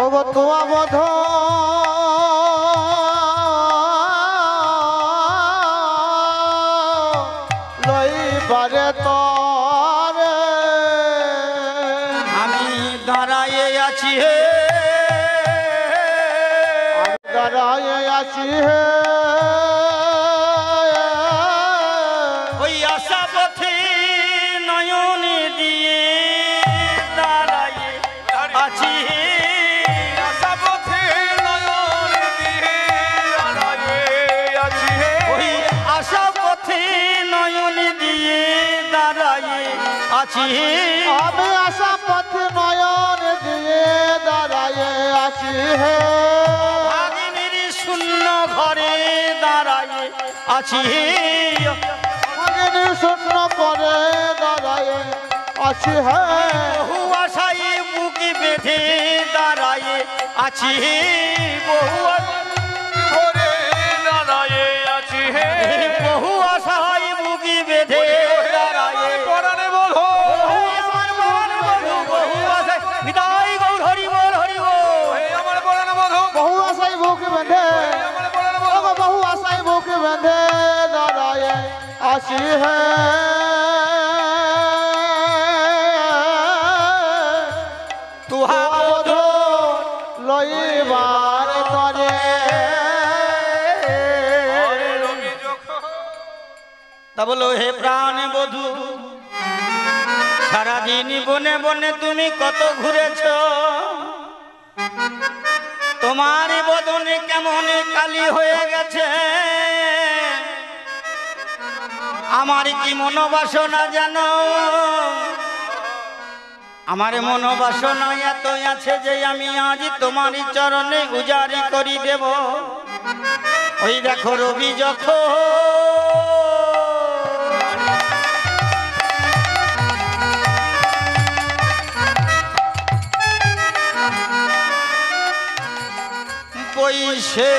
ওগো তোমা বোধ লইবারে তরে আমি দাঁড়াইয়ে আছি হে দাঁড়ায় আছি হে ওই আশা পথে নয়ন দিয়ে দাঁড়াইয়ে আছি হে আশাপথে নয়ন দিয়ে দাঁড়ায়ে আছি হে ওই আশা পথে আছি আমি আশা পথ নয়ন দিয়ে দাঁড়ায় আছি হে ভাগিনীর শূন্য ঘরে দাঁড়ায় আছি ভাগিনী শূন্য করে দাঁড়ায় আছি হে বহু আশায় বুকে বেঁধে দাঁড়ায় আছি বহু ঘরে দাঁড়ায়ে আছি হে বহু আশায় বুকে বেঁধে দাঁড়ায় পরাণে বলো বহু আশায় বিদায় গৌর হরি বল হরি বল হে আমার পরাণে বলো বহু আশায় বুক বেঁধে আমার পরাণে বলো বহু আশায় বুক বেঁধে দাঁড়ায় আছি হে তুহা বধূ লইবার তরে রবি যখন তা বলো হে প্রাণ বধূ সারাদিন বনে বনে তুমি কত ঘুরেছ তোমার বদনে কেমন কালি হয়ে গেছে আমার কি মনোবাসনা জানো আমার মনোবাসনা এত আছে যে আমি আজ তোমার চরণে উজারি করি দেব ওই দেখো রবি যখন বইসে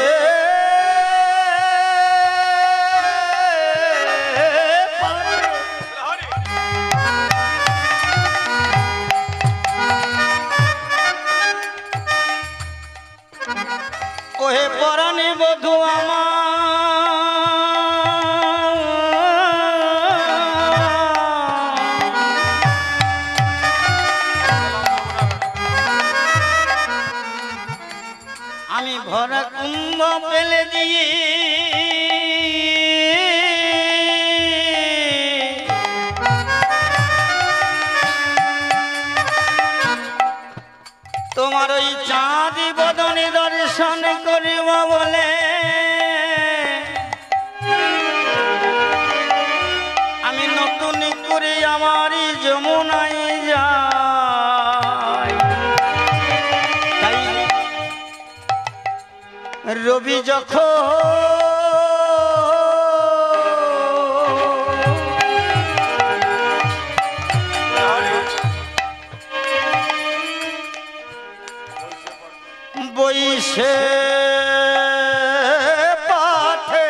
ওহে পরাণে বধূ আমি ভরা কুম্ভ পেলে দিয়ে তোমার ওই চাঁদ বদনে দর্শন করিব বলে আমি নতুন করে আমার যমুনায় যাই তাই রবি যখন বইসে পাঠে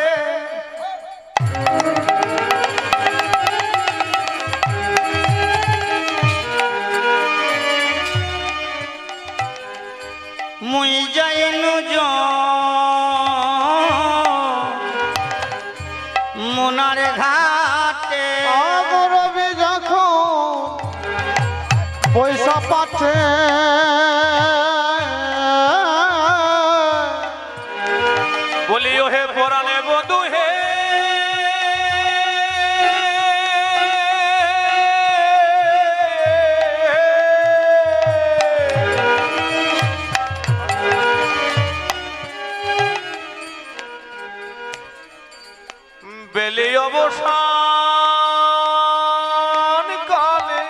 মুই যাইনু মোনার ঘাটে রবি যখন পয়সা পাঠে বলিও হে পরাণে বন্ধু হে বেলি অবসান কালে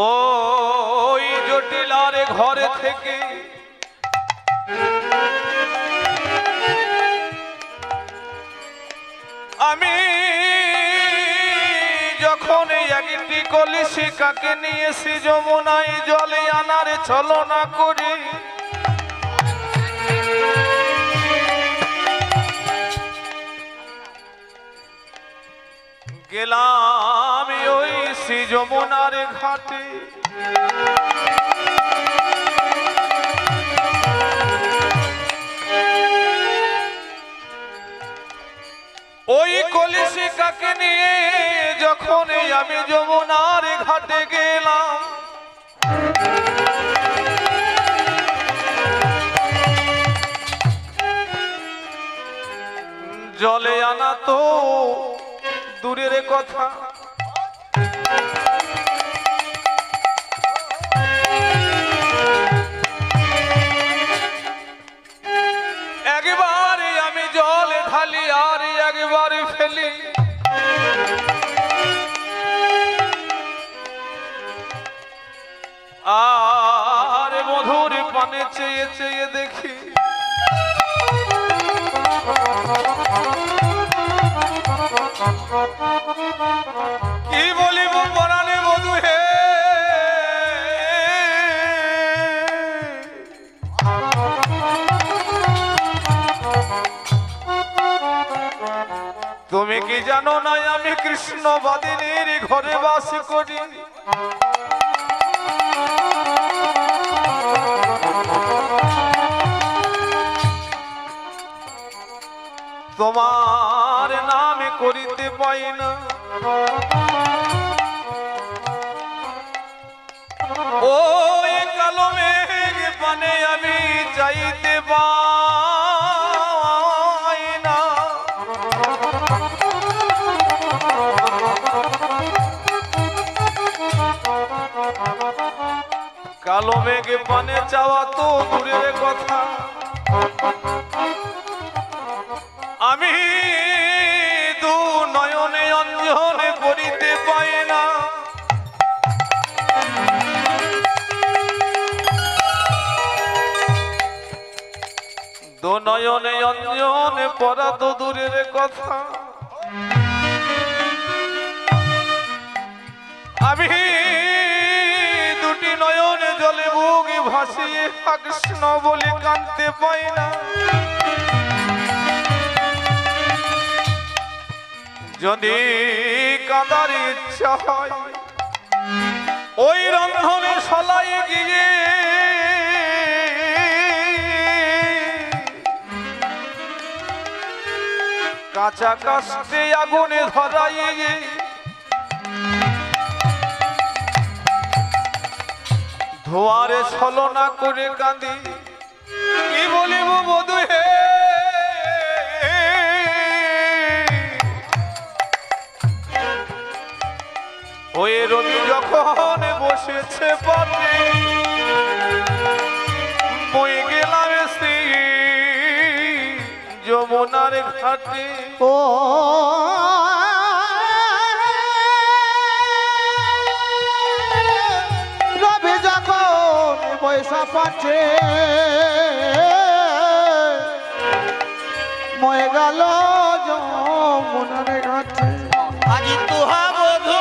ওই জটিলার ঘরে থেকে আমি যখন একটি কলসি কাকে নিয়েছি যমুনায় জলে আনার ছলনা করি গেলাম ওই যমুনার ঘাটে ওই কলসি কাকে নিয়ে যখন আমি যমুনার ঘাটে গেলাম জলে আনা তো দূরের কথা চেয়ে চেয়ে দেখি কি বলিব পরাণে বধূ হে তুমি কি জানো না আমি কৃষ্ণ বাদিনীর ঘরে বাস করি তোমার নামে করিতে পাই না ওই কালো মেঘ পানে আমি চাইতে পাই না কালো মেঘ পানে চাওয়া তো দূরের কথা আমি দু নয়নে অঞ্জনে করিতে পাই না দু নয়নে অঞ্জনে পড়া তো দূরের কথা আমি দুটি নয়নে জলে বুক ভাসিয়ে কৃষ্ণ বলে কাঁদতে পাই না যদি কাঁদার ইচ্ছা হয় ওই রন্ধনে সলাই গিয়ে কাঁচা কাস্তে আগুনে ধরাইয়ে ধোয়ারে ছলনা করে কাঁদি কি বলিব বধূ হে ওই রবি যখন বসেছে পথে মই গেলাম শ্রী যমুনার ঘাটে ও রবি যখন পয়সা পাঠে ময়ে গেল যমুনার ঘাটে আজি তুহা বধূ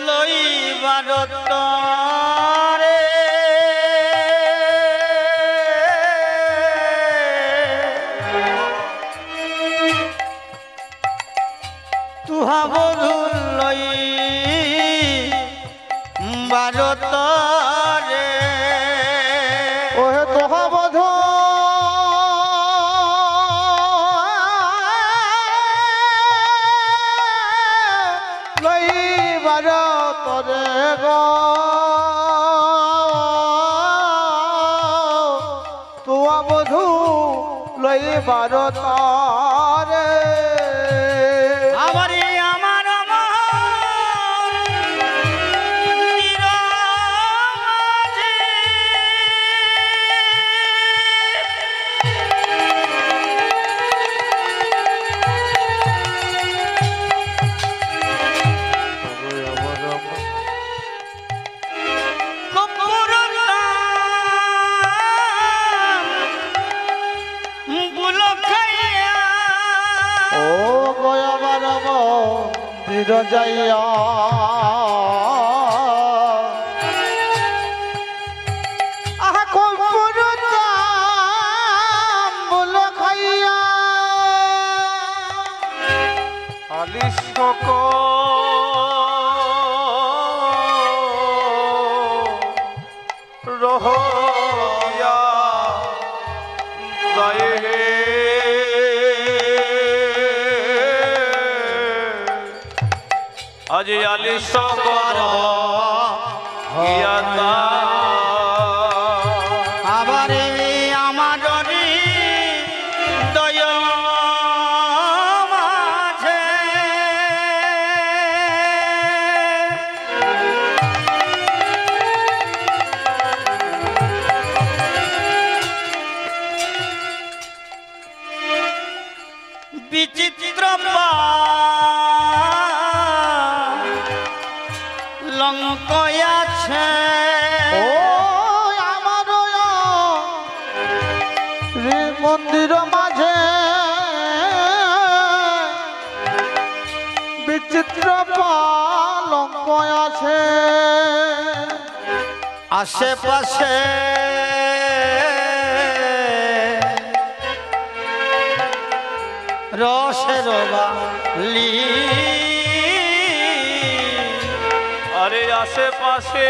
লইবার তরে তুহা বধূ লইবার তরে ওহে তোহা বধ লইবার তরে গো তোয়া বধূ লইবার তরে আমারে আমার আমার নিরামাজে বুলো খাইয়া ও গয়াবার মন্দির যাইয়া আহা কর্পূর তাম্বুল খাইয়া আলিশক রহয়া দায়ে আজ আলিশক রহয়া দা আবারে আমার হৃদয় মাঝে লঙ্ক আছে ও আমার মন্দির মাঝে বিচিত্র পালঙ্ক আছে আশেপাশে রসের বালি আরে আশেপাশে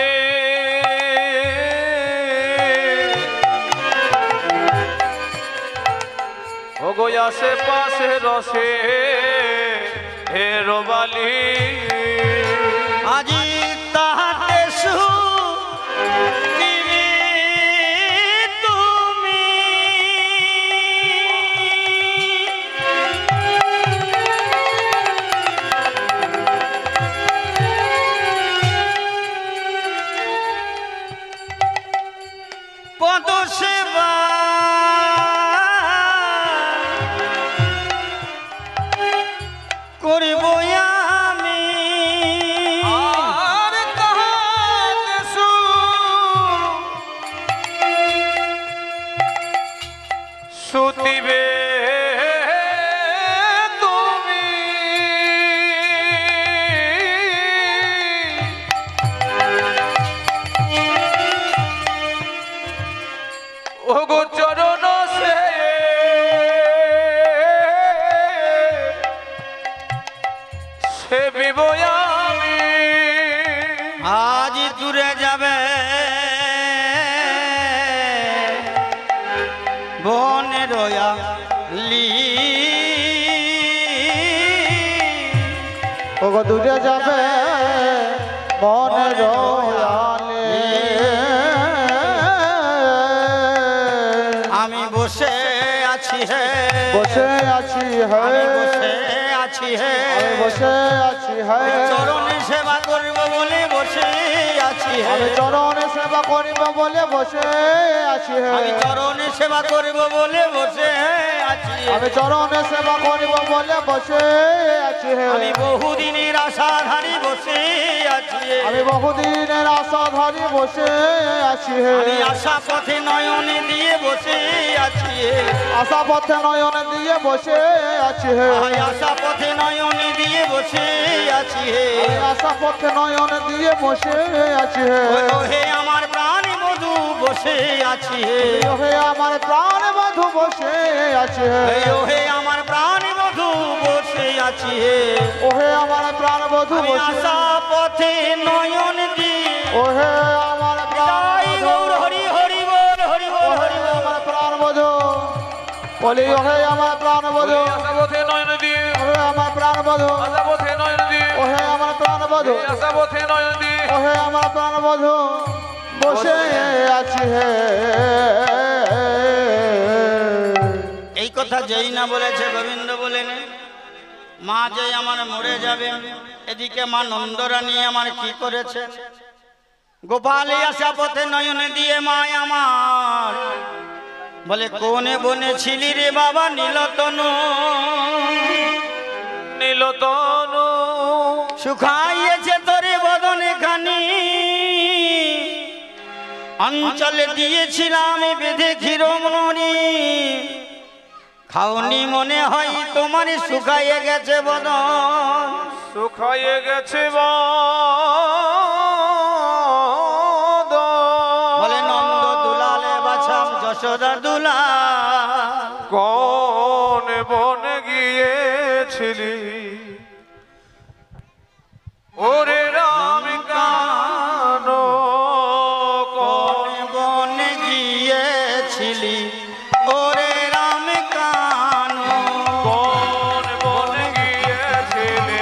ওগো আশেপাশে রসে হেরবালি আজি তাহাতে সুদিবে তুমি পদ সেবা করিব আমি আর তাহাতে সুতিবে তুমি ওগো চরণ সে বিবয়ামি আজ দূরে যাবে বনে রয়ালি ওগো দূরে যাবে মনে রয়ালে আমি বসে আছি হে বসে আছি হে আমি বসে আছি হে আমি বসে আছি হে চরণে সেবা করব বলে বসে আছি হে আমি চরণে সেবা করিব বলে বসে আছি হে আমি চরণে সেবা করব বলে বসে আছি হে। আমি চরণে সেবা করিব বলে বসে আছি হে আমি বহুদিনের আশা ধারি বসে আছি হে। আমি বহুদিনের আশা ধরি বসে আছি হে আমি আশা পথে নয়নে দিয়ে বসে আছি হে। আশা পথে নয়ন দিয়ে বসে আছি হে আমি আশা পথে নয়নে দিয়ে বসে আছি হে আমি আশা পথে নয়ন দিয়ে বসে আছি হে ও হে আমার প্রাণ মধু বসে আছি হে হে আমার প্রাণ বধু বসে আছে হে ও হে আমার প্রাণ মধু বসে আছি হে ওহে আমার প্রাণ বধু আমি বসে আশা পথে নয়ন দিয়ে ওহে আমার প্রাণ তাই বধু গৌর হরি হরি বল হরি বল ওহে হরি বল আমার প্রাণ বধু বলি ওহে আমার প্রাণ বধু আশাপথে নয়ন দিয়ে ওহে আমার প্রাণ বধু আশাপথে নয়ন দিয়ে ওহে আমার প্রাণ বধু আশাপথে নয়ন দিয়ে ওহে আমার প্রাণ বধু বসে আছি হে এই কথা যেই না বলেছে গোবিন্দ বলেন মা যে আমার মরে যাবে এদিকে মা নন্দরানী আমার কি করেছে গোপাল আসা পথে নয়নে দিয়ে মা আমার বলে কোনে বনে ছিলি রে বাবা নীলতনু নীলতনু শুকাইয়েছে তোরে বদনে খানি অঞ্চলে দিয়েছিলাম বেঁধে ক্ষীরমণি খাওনি মনে হয় তোমার শুকাইয়ে গেছে বদন শুকাইয়ে গেছে বলে নন্দ দুলালে বাছাম যশোদা দুলা কোন বনে গিয়েছিলি ওরে রাম কানো কোন বনে গিয়েছিলি ওরে রাম কানো কোন বনে গিয়েছিলি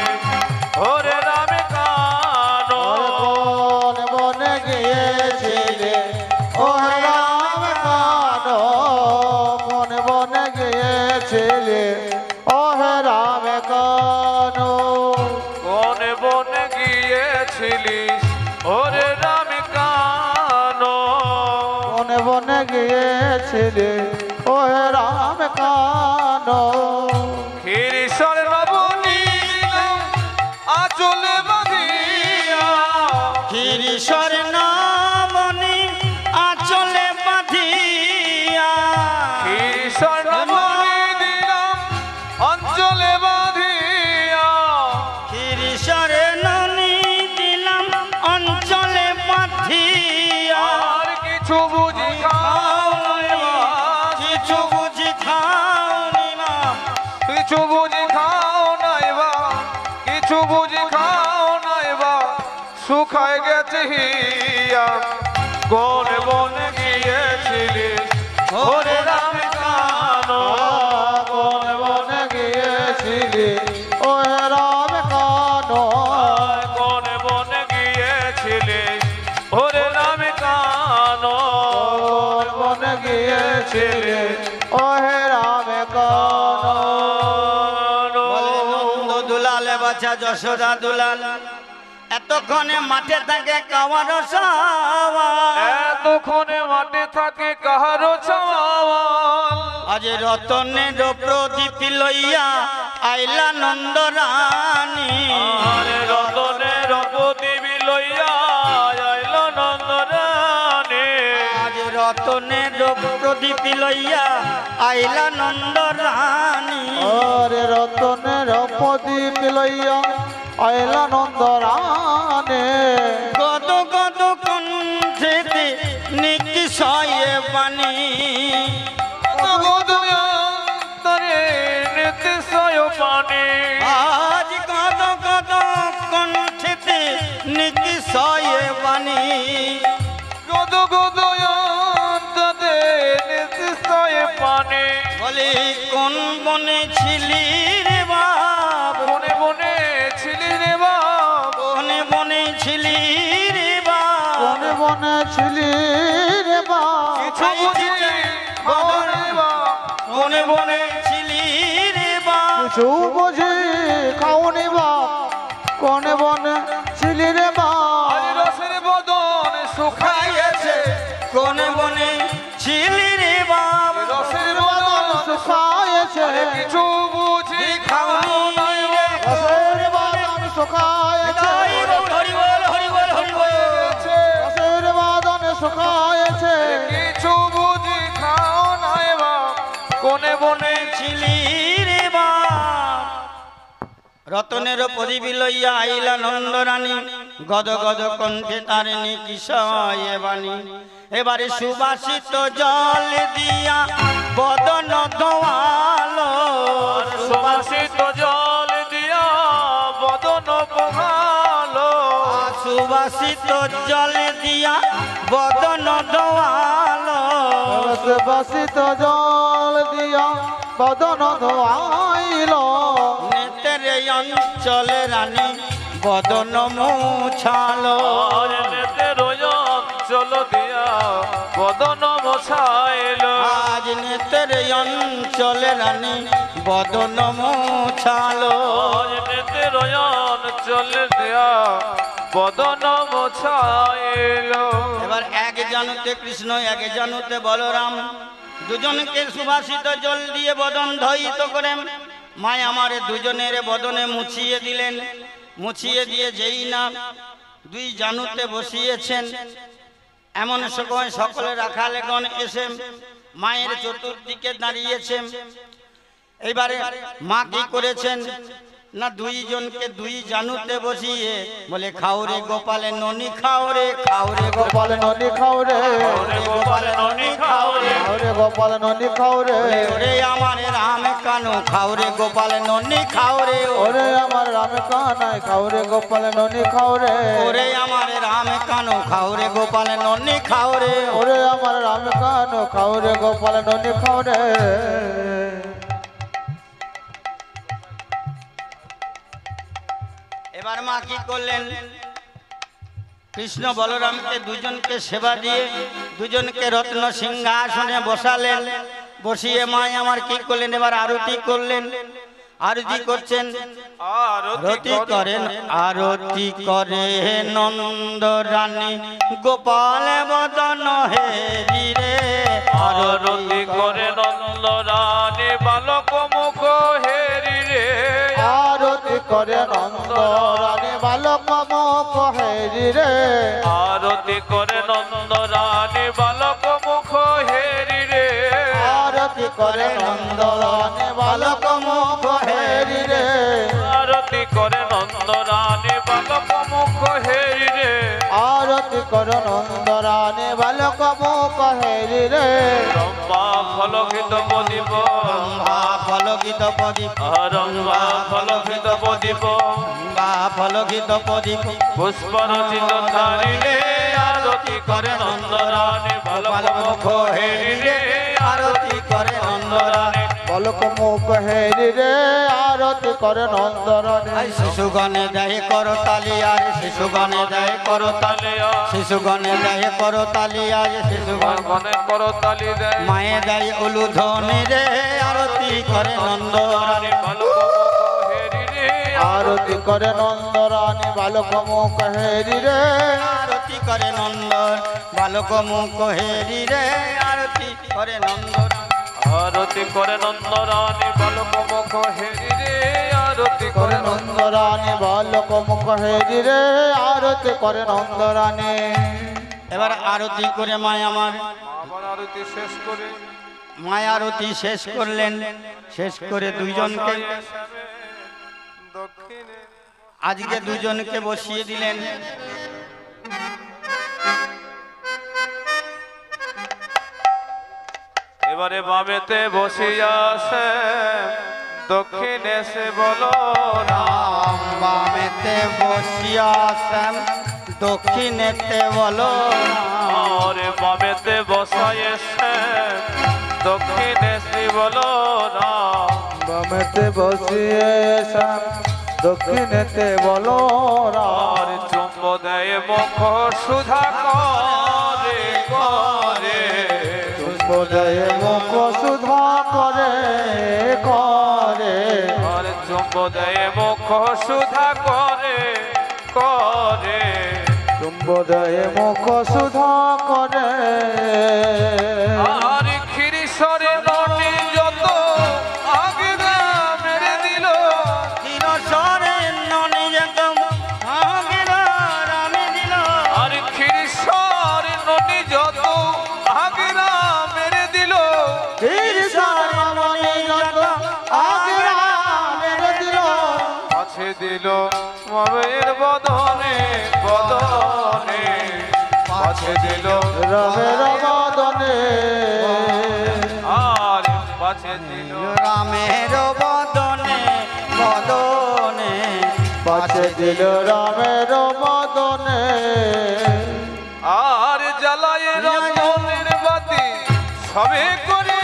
ওরে রাম কানো কোন বনে গিয়েছিলে ও রাম কানো কোন বনে গিয়েছিলে ও রাম কানো কোন বনে গিয়েছিলিস ওরে রাম কানো কোন বনে গিয়েছিলে ও রাম কানো ক্ষীরিশ্বর নবনী আচলে বাঁধিয়া ক্ষীর স্বর্ণমণি আঁচলে বাঁধিয়া ক্ষীর স্বর্ণমণি দিলাম অঞ্চলে বাঁধিয়া ক্ষীর স্বর্ণমণি দিলাম অঞ্চলে বাঁধিয়া আর কিছু বুঝি খাও নাইবা কিছু বুঝি খাওনি মা কিছু বুঝি খাও নাইবা কিছু বুঝি খাও নাইবা শুকায় গেছে হিয়া কোন বনে গিয়েছিলি ওরে রাম কানো কোন বনে গিয়েছিলি ও রাম কানো কোন বনে গিয়েছিলি ওরে রাম কানো কোন বনে গিয়েছিলি ও রাম কানো বলে নন্দ দুলাল বাছা যশোদা দুলাল এতক্ষণে মাঠে থাকে কাওয়ার সাওয়াল এতক্ষণে মাঠে থাকে কাহারো চাওয়াল আজ রতনের প্রদীপ লইয়া আইলা নন্দ রানী আরে রতনের প্রদীপ লইয়া আইল নন্দরানী আজ রতনের প্রদীপ লইয়া আইলা নন্দ রানী ওরে রতনের প্রদীপ লইয়া আইলা নন্দরানে গদ গদ কণ্ঠেতে নিকিশয়ে বাণী তরে নিত্যয় পানি আজ গদ গদ কণ্ঠেতে নিকিশয়ে বাণী গদ গদয়ন্ততে নিত্যয় পানি বলি কোন বনে ছিলি রে বাপ বনে বনে ছিলি রে বাপ বনে বনে ছিলি রে বাপ বনে বনে ছিলি রে বা কিছু বুঝি বনে বাপ বনে বনে ছিলি রে বাপ কিছু বুঝি খাওনি বা কোনে বনে ছিলি রে বা আজ রসের বদন শুকাইয়াছে কোনে বনে ছিলি রে বাপ রসের বদন শুকায়েছে কিছু বুঝি খাওনি রে রসের বাদন শুকায়েছে হরি বল হরি বল হরি বল রসের বাদন শুকায়েছে কিছু বুঝি খাও নাই বাপ কোনে বনে ছিলি রে বাপ রতনের প্রদীপ লইয়া আইলা নন্দ রানী গদ গদ কণ্ঠে তার নিকিশয়ে বাণী এবারে সুবাসিত জল দিয়া বদন ধোয়ালো সুবাসিত জল দিয়া বদন পোহালো সুবাসিত জল দিয়া বদন ধোয়ালো বাসিত জল দিয়া বদন ধোয়াইল নেতের অঞ্চলে রানী বদন মুছালো আর নেতে রোয়ন চল দিয়া বদন মোছাইল আজ নেতের অঞ্চলে রানী বদন মুছালো আর নেতে রোয়ন চল দিয়া বদন মোছাইল এবার এক জানুতে কৃষ্ণ এক জানুতে বলরাম দুজনকে সুবাসিত জল দিয়ে বদন ধৌত করেন মায় আমারে দুজনের বদনে মুছিয়ে দিলেন মুছিয়ে দিয়ে যেই না দুই জানুতে বসিয়েছেন এমন সময় সকলে রাখালেগণ এসে মায়ের চতুর্দিকে দাঁড়িয়েছেন এইবারে মা কি করেছেন না দুইজনকে দুই জানুতে বসিয়ে বলে খাওরে গোপালে ননি খাওরে খাওরে গোপাল ননি খাওরে গোপালে ননি খাওরে খাওরে গোপাল ননি খাওরে ওরে আমার রাম কানু খাওরে গোপালে ননি খাওরে ওরে আমার রাম কানাই খাওরে গোপাল ননি খাওরে ওরে আমার রাম কানু খাওরে গোপালে ননি খাওরে ওরে আমার রাম কানো খাওরে গোপাল ননি খাওরে এবার মা কি করলেন কৃষ্ণ বলরামকে দুজনকে সেবা দিয়ে দুজনকে রত্ন সিংহাসনে বসালেন বসিয়ে মা আমার কি করলেন এবার আরতি করলেন আরতি করছেন আরতি করেন আরতি করে নন্দ রানী গোপাল বদন হেরি রে আরতি করে নন্দ রানী বালক মুখ হেরি রে আরতি করে নন্দ রানী বালক মুখ হেরি হেরি রে আরতি করে নন্দরানী বালক মুখ হেরি রে আরতি করে নন্দরানী বালক মুখ হেরি রে আরতি করে নন্দরানী বালক মুখ হেরি রে আরতি করে নন্দরানী বালক মুখ হেরি রে রম্ভা ফলকিত প্রদীপ রম্ভা ফলকিত প্রদীপ রম্ভা ফলকিত প্রদীপ রম্ভা ফলকিত প্রদীপ পুষ্প রচিত ধারি রে আরতি করে নন্দরানী বালক মুখ হেরি রে আরতি করে নন্দরানী বালক মুখ হেরি রে আরতি করে নন্দরানী শিশুগণে দেয় করতালি আর শিশুগণে দেয় করতালি শিশুগণে দেয় করতালি আর শিশুগণ মনে করো তালি দেয় মায়ে দেয় উলুধ্বনি রে আরতি করে নন্দরানী বালক হেরি রে আরতি করে নন্দরানী বালক মুখ হেরি রে আরতি করে নন্দর বালক মুখ হেরি রে আরতি করে নন্দরানী আরতি করে নন্দরানী বালক মুখ হেরি রে আরতি করে করে নন্দরানী বালক মুখ হেরি রে আরতি করে নন্দরানী এবার আরতি করে মায় আমার আবার আরতি শেষ করে মায় আরতি শেষ করলেন শেষ করে দুইজনকে দক্ষিণে আজকে দুজনকে বসিয়ে দিলেন এবারে বামেতে বসিয়াছে দক্ষিণে সে বলো রাম বামেতে বসিয়াছেন দক্ষিণেতে বলো আর বামেতে বসাইছে দক্ষিণে সে বলো বামেতে বসিয়ে দক্ষিণেতে বলো আর চুম্ব দেয় মুখ সুধা করে করে বোধয়ে মুখ সুধা করে করে আর চুম্ব দেয় মুখ সুধা করে করে বোধয়ে মুখ সুধা করে আর ক্ষীরিশ্বরে নটি যত আগে মেরে দিল চিরসরে ননি একদম আগের রামে দিল আর ক্ষীরিশ্বর নটি যত আগে মেরে দিল আছে দিল মামের বদনে বদনে আছে দিল রমের বদনে আর পাছে দিল রামের বদনে বদনে পাছে দিল রামের বদনে আর জ্বালায় রতনের বাতি সবে করে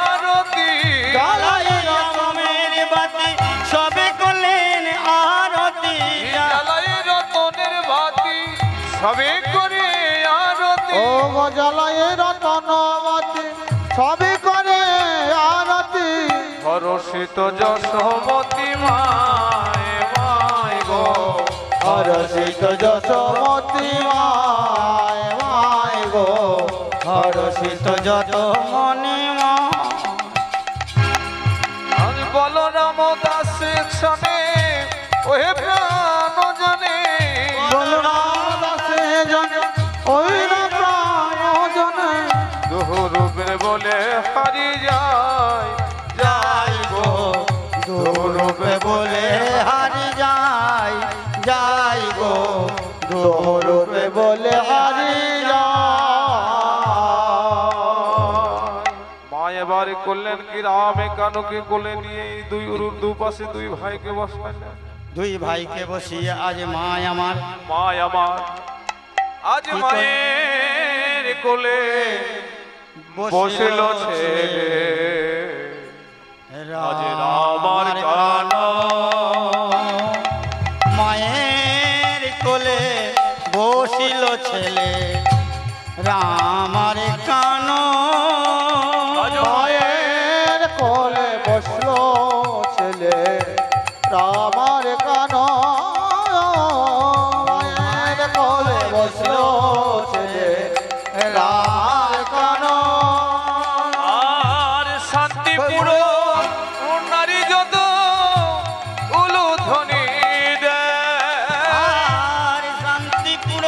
আরতি জ্বালায় রতনের বাতি সবে করলেন আরতি জ্বালায় রতনের বাতি সবে করে আরতি ও জ্বালায় রতনবতী সবই করে আরতি হরষিত যশোমতী মায় মায় গো হরষিত যশোমতী মায় মায় গো হরষিত যত মণিমা আর বলরাম দাস ক্ষণে ওহে প্রাণ জানে বলরাম দাসে জনে ওই না প্রাণ জনে দুরূপের বলে হারি যায় যাই গো দুরূপে বলে হারি যাই যাই গো দোরূপে বলে হারি মা এবার করলেন কি রামে কানুকে কোলে নিয়ে এই দুপাশে দুই ভাইকে বসালেন দুই ভাইকে বসিয়ে আজ মা আমার মা আমার আজ মায়ের কোলে বসিল ছেলে আজ রামার কান মায়ের কোলে বসিল ছেলে রামার কানো মায়ের কোলে বসলো ছেলে রামার কান মায়ের কোলে বসলো ছেলে রামার কান আর শান্তিপুর নারী যত উলুধ্বনি দেয় আর শান্তিপুর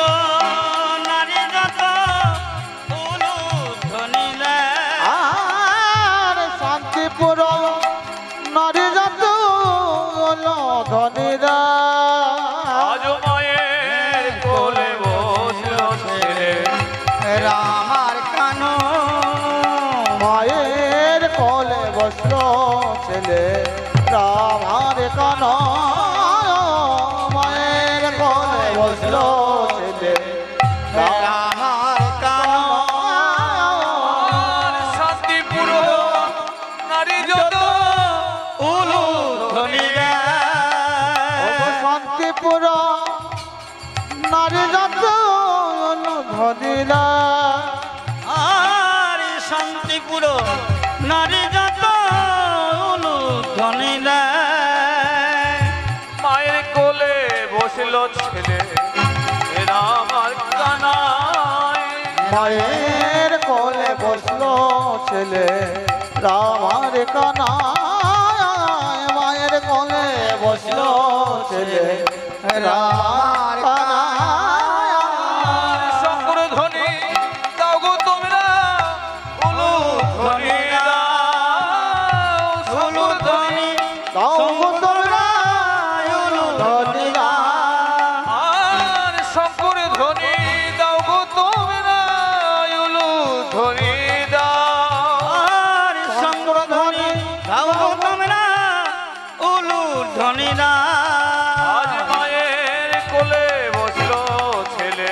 বসলো ছেলে রামার কানা মায়ের কোলে বসলো ছেলে রামার কানা শান্তিপুর নারী যত উলু ধ্বনি শান্তিপুর নারী যত ধনিরা আর শান্তিপুর নারী যত উলু ধ্বনি মায়ের কোলে বসল ছেলে রামার কানায় মায়ের কোলে বসলো ছেলে রামার কানা মায়ের কোলে বসলো ছেলে রামার কানা শঙ্কর ধ্বনি দাও গো তোমরা উলু ধ্বনি উলু ধ্বনি দাও গো তোমরা উলু ধ্বনি আর শঙ্কর ধ্বনি দাও গো তোমরা উলু ধ্বনি আর শঙ্কর ধ্বনি দাও গো তোমরা উলু ধ্বনি আজ মায়ের কোলে বসলো ছেলে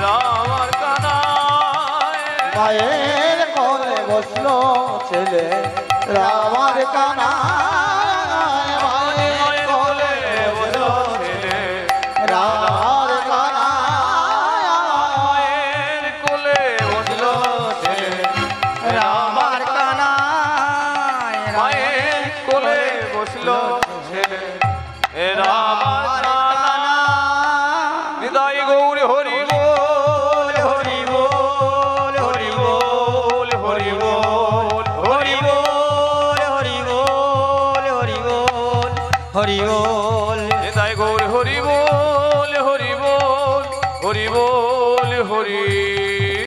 রামার কানায় মায়ের কোলে বসলো ছেলে রামার কানা মায়ের কোলে বসলো ছেলে রামার কানা মায়ের কোলে বসলো ছেলে রামার কানায় মায়ের কোলে বসলো ছেলে রামার কানা হৃদয় গৌর হরি বল হরি বল হরি বল হরি বল হরি বল হরি বল হরি বল হরি বল হৃদয় গৌর হরি বল হরি বল হরি বল হরি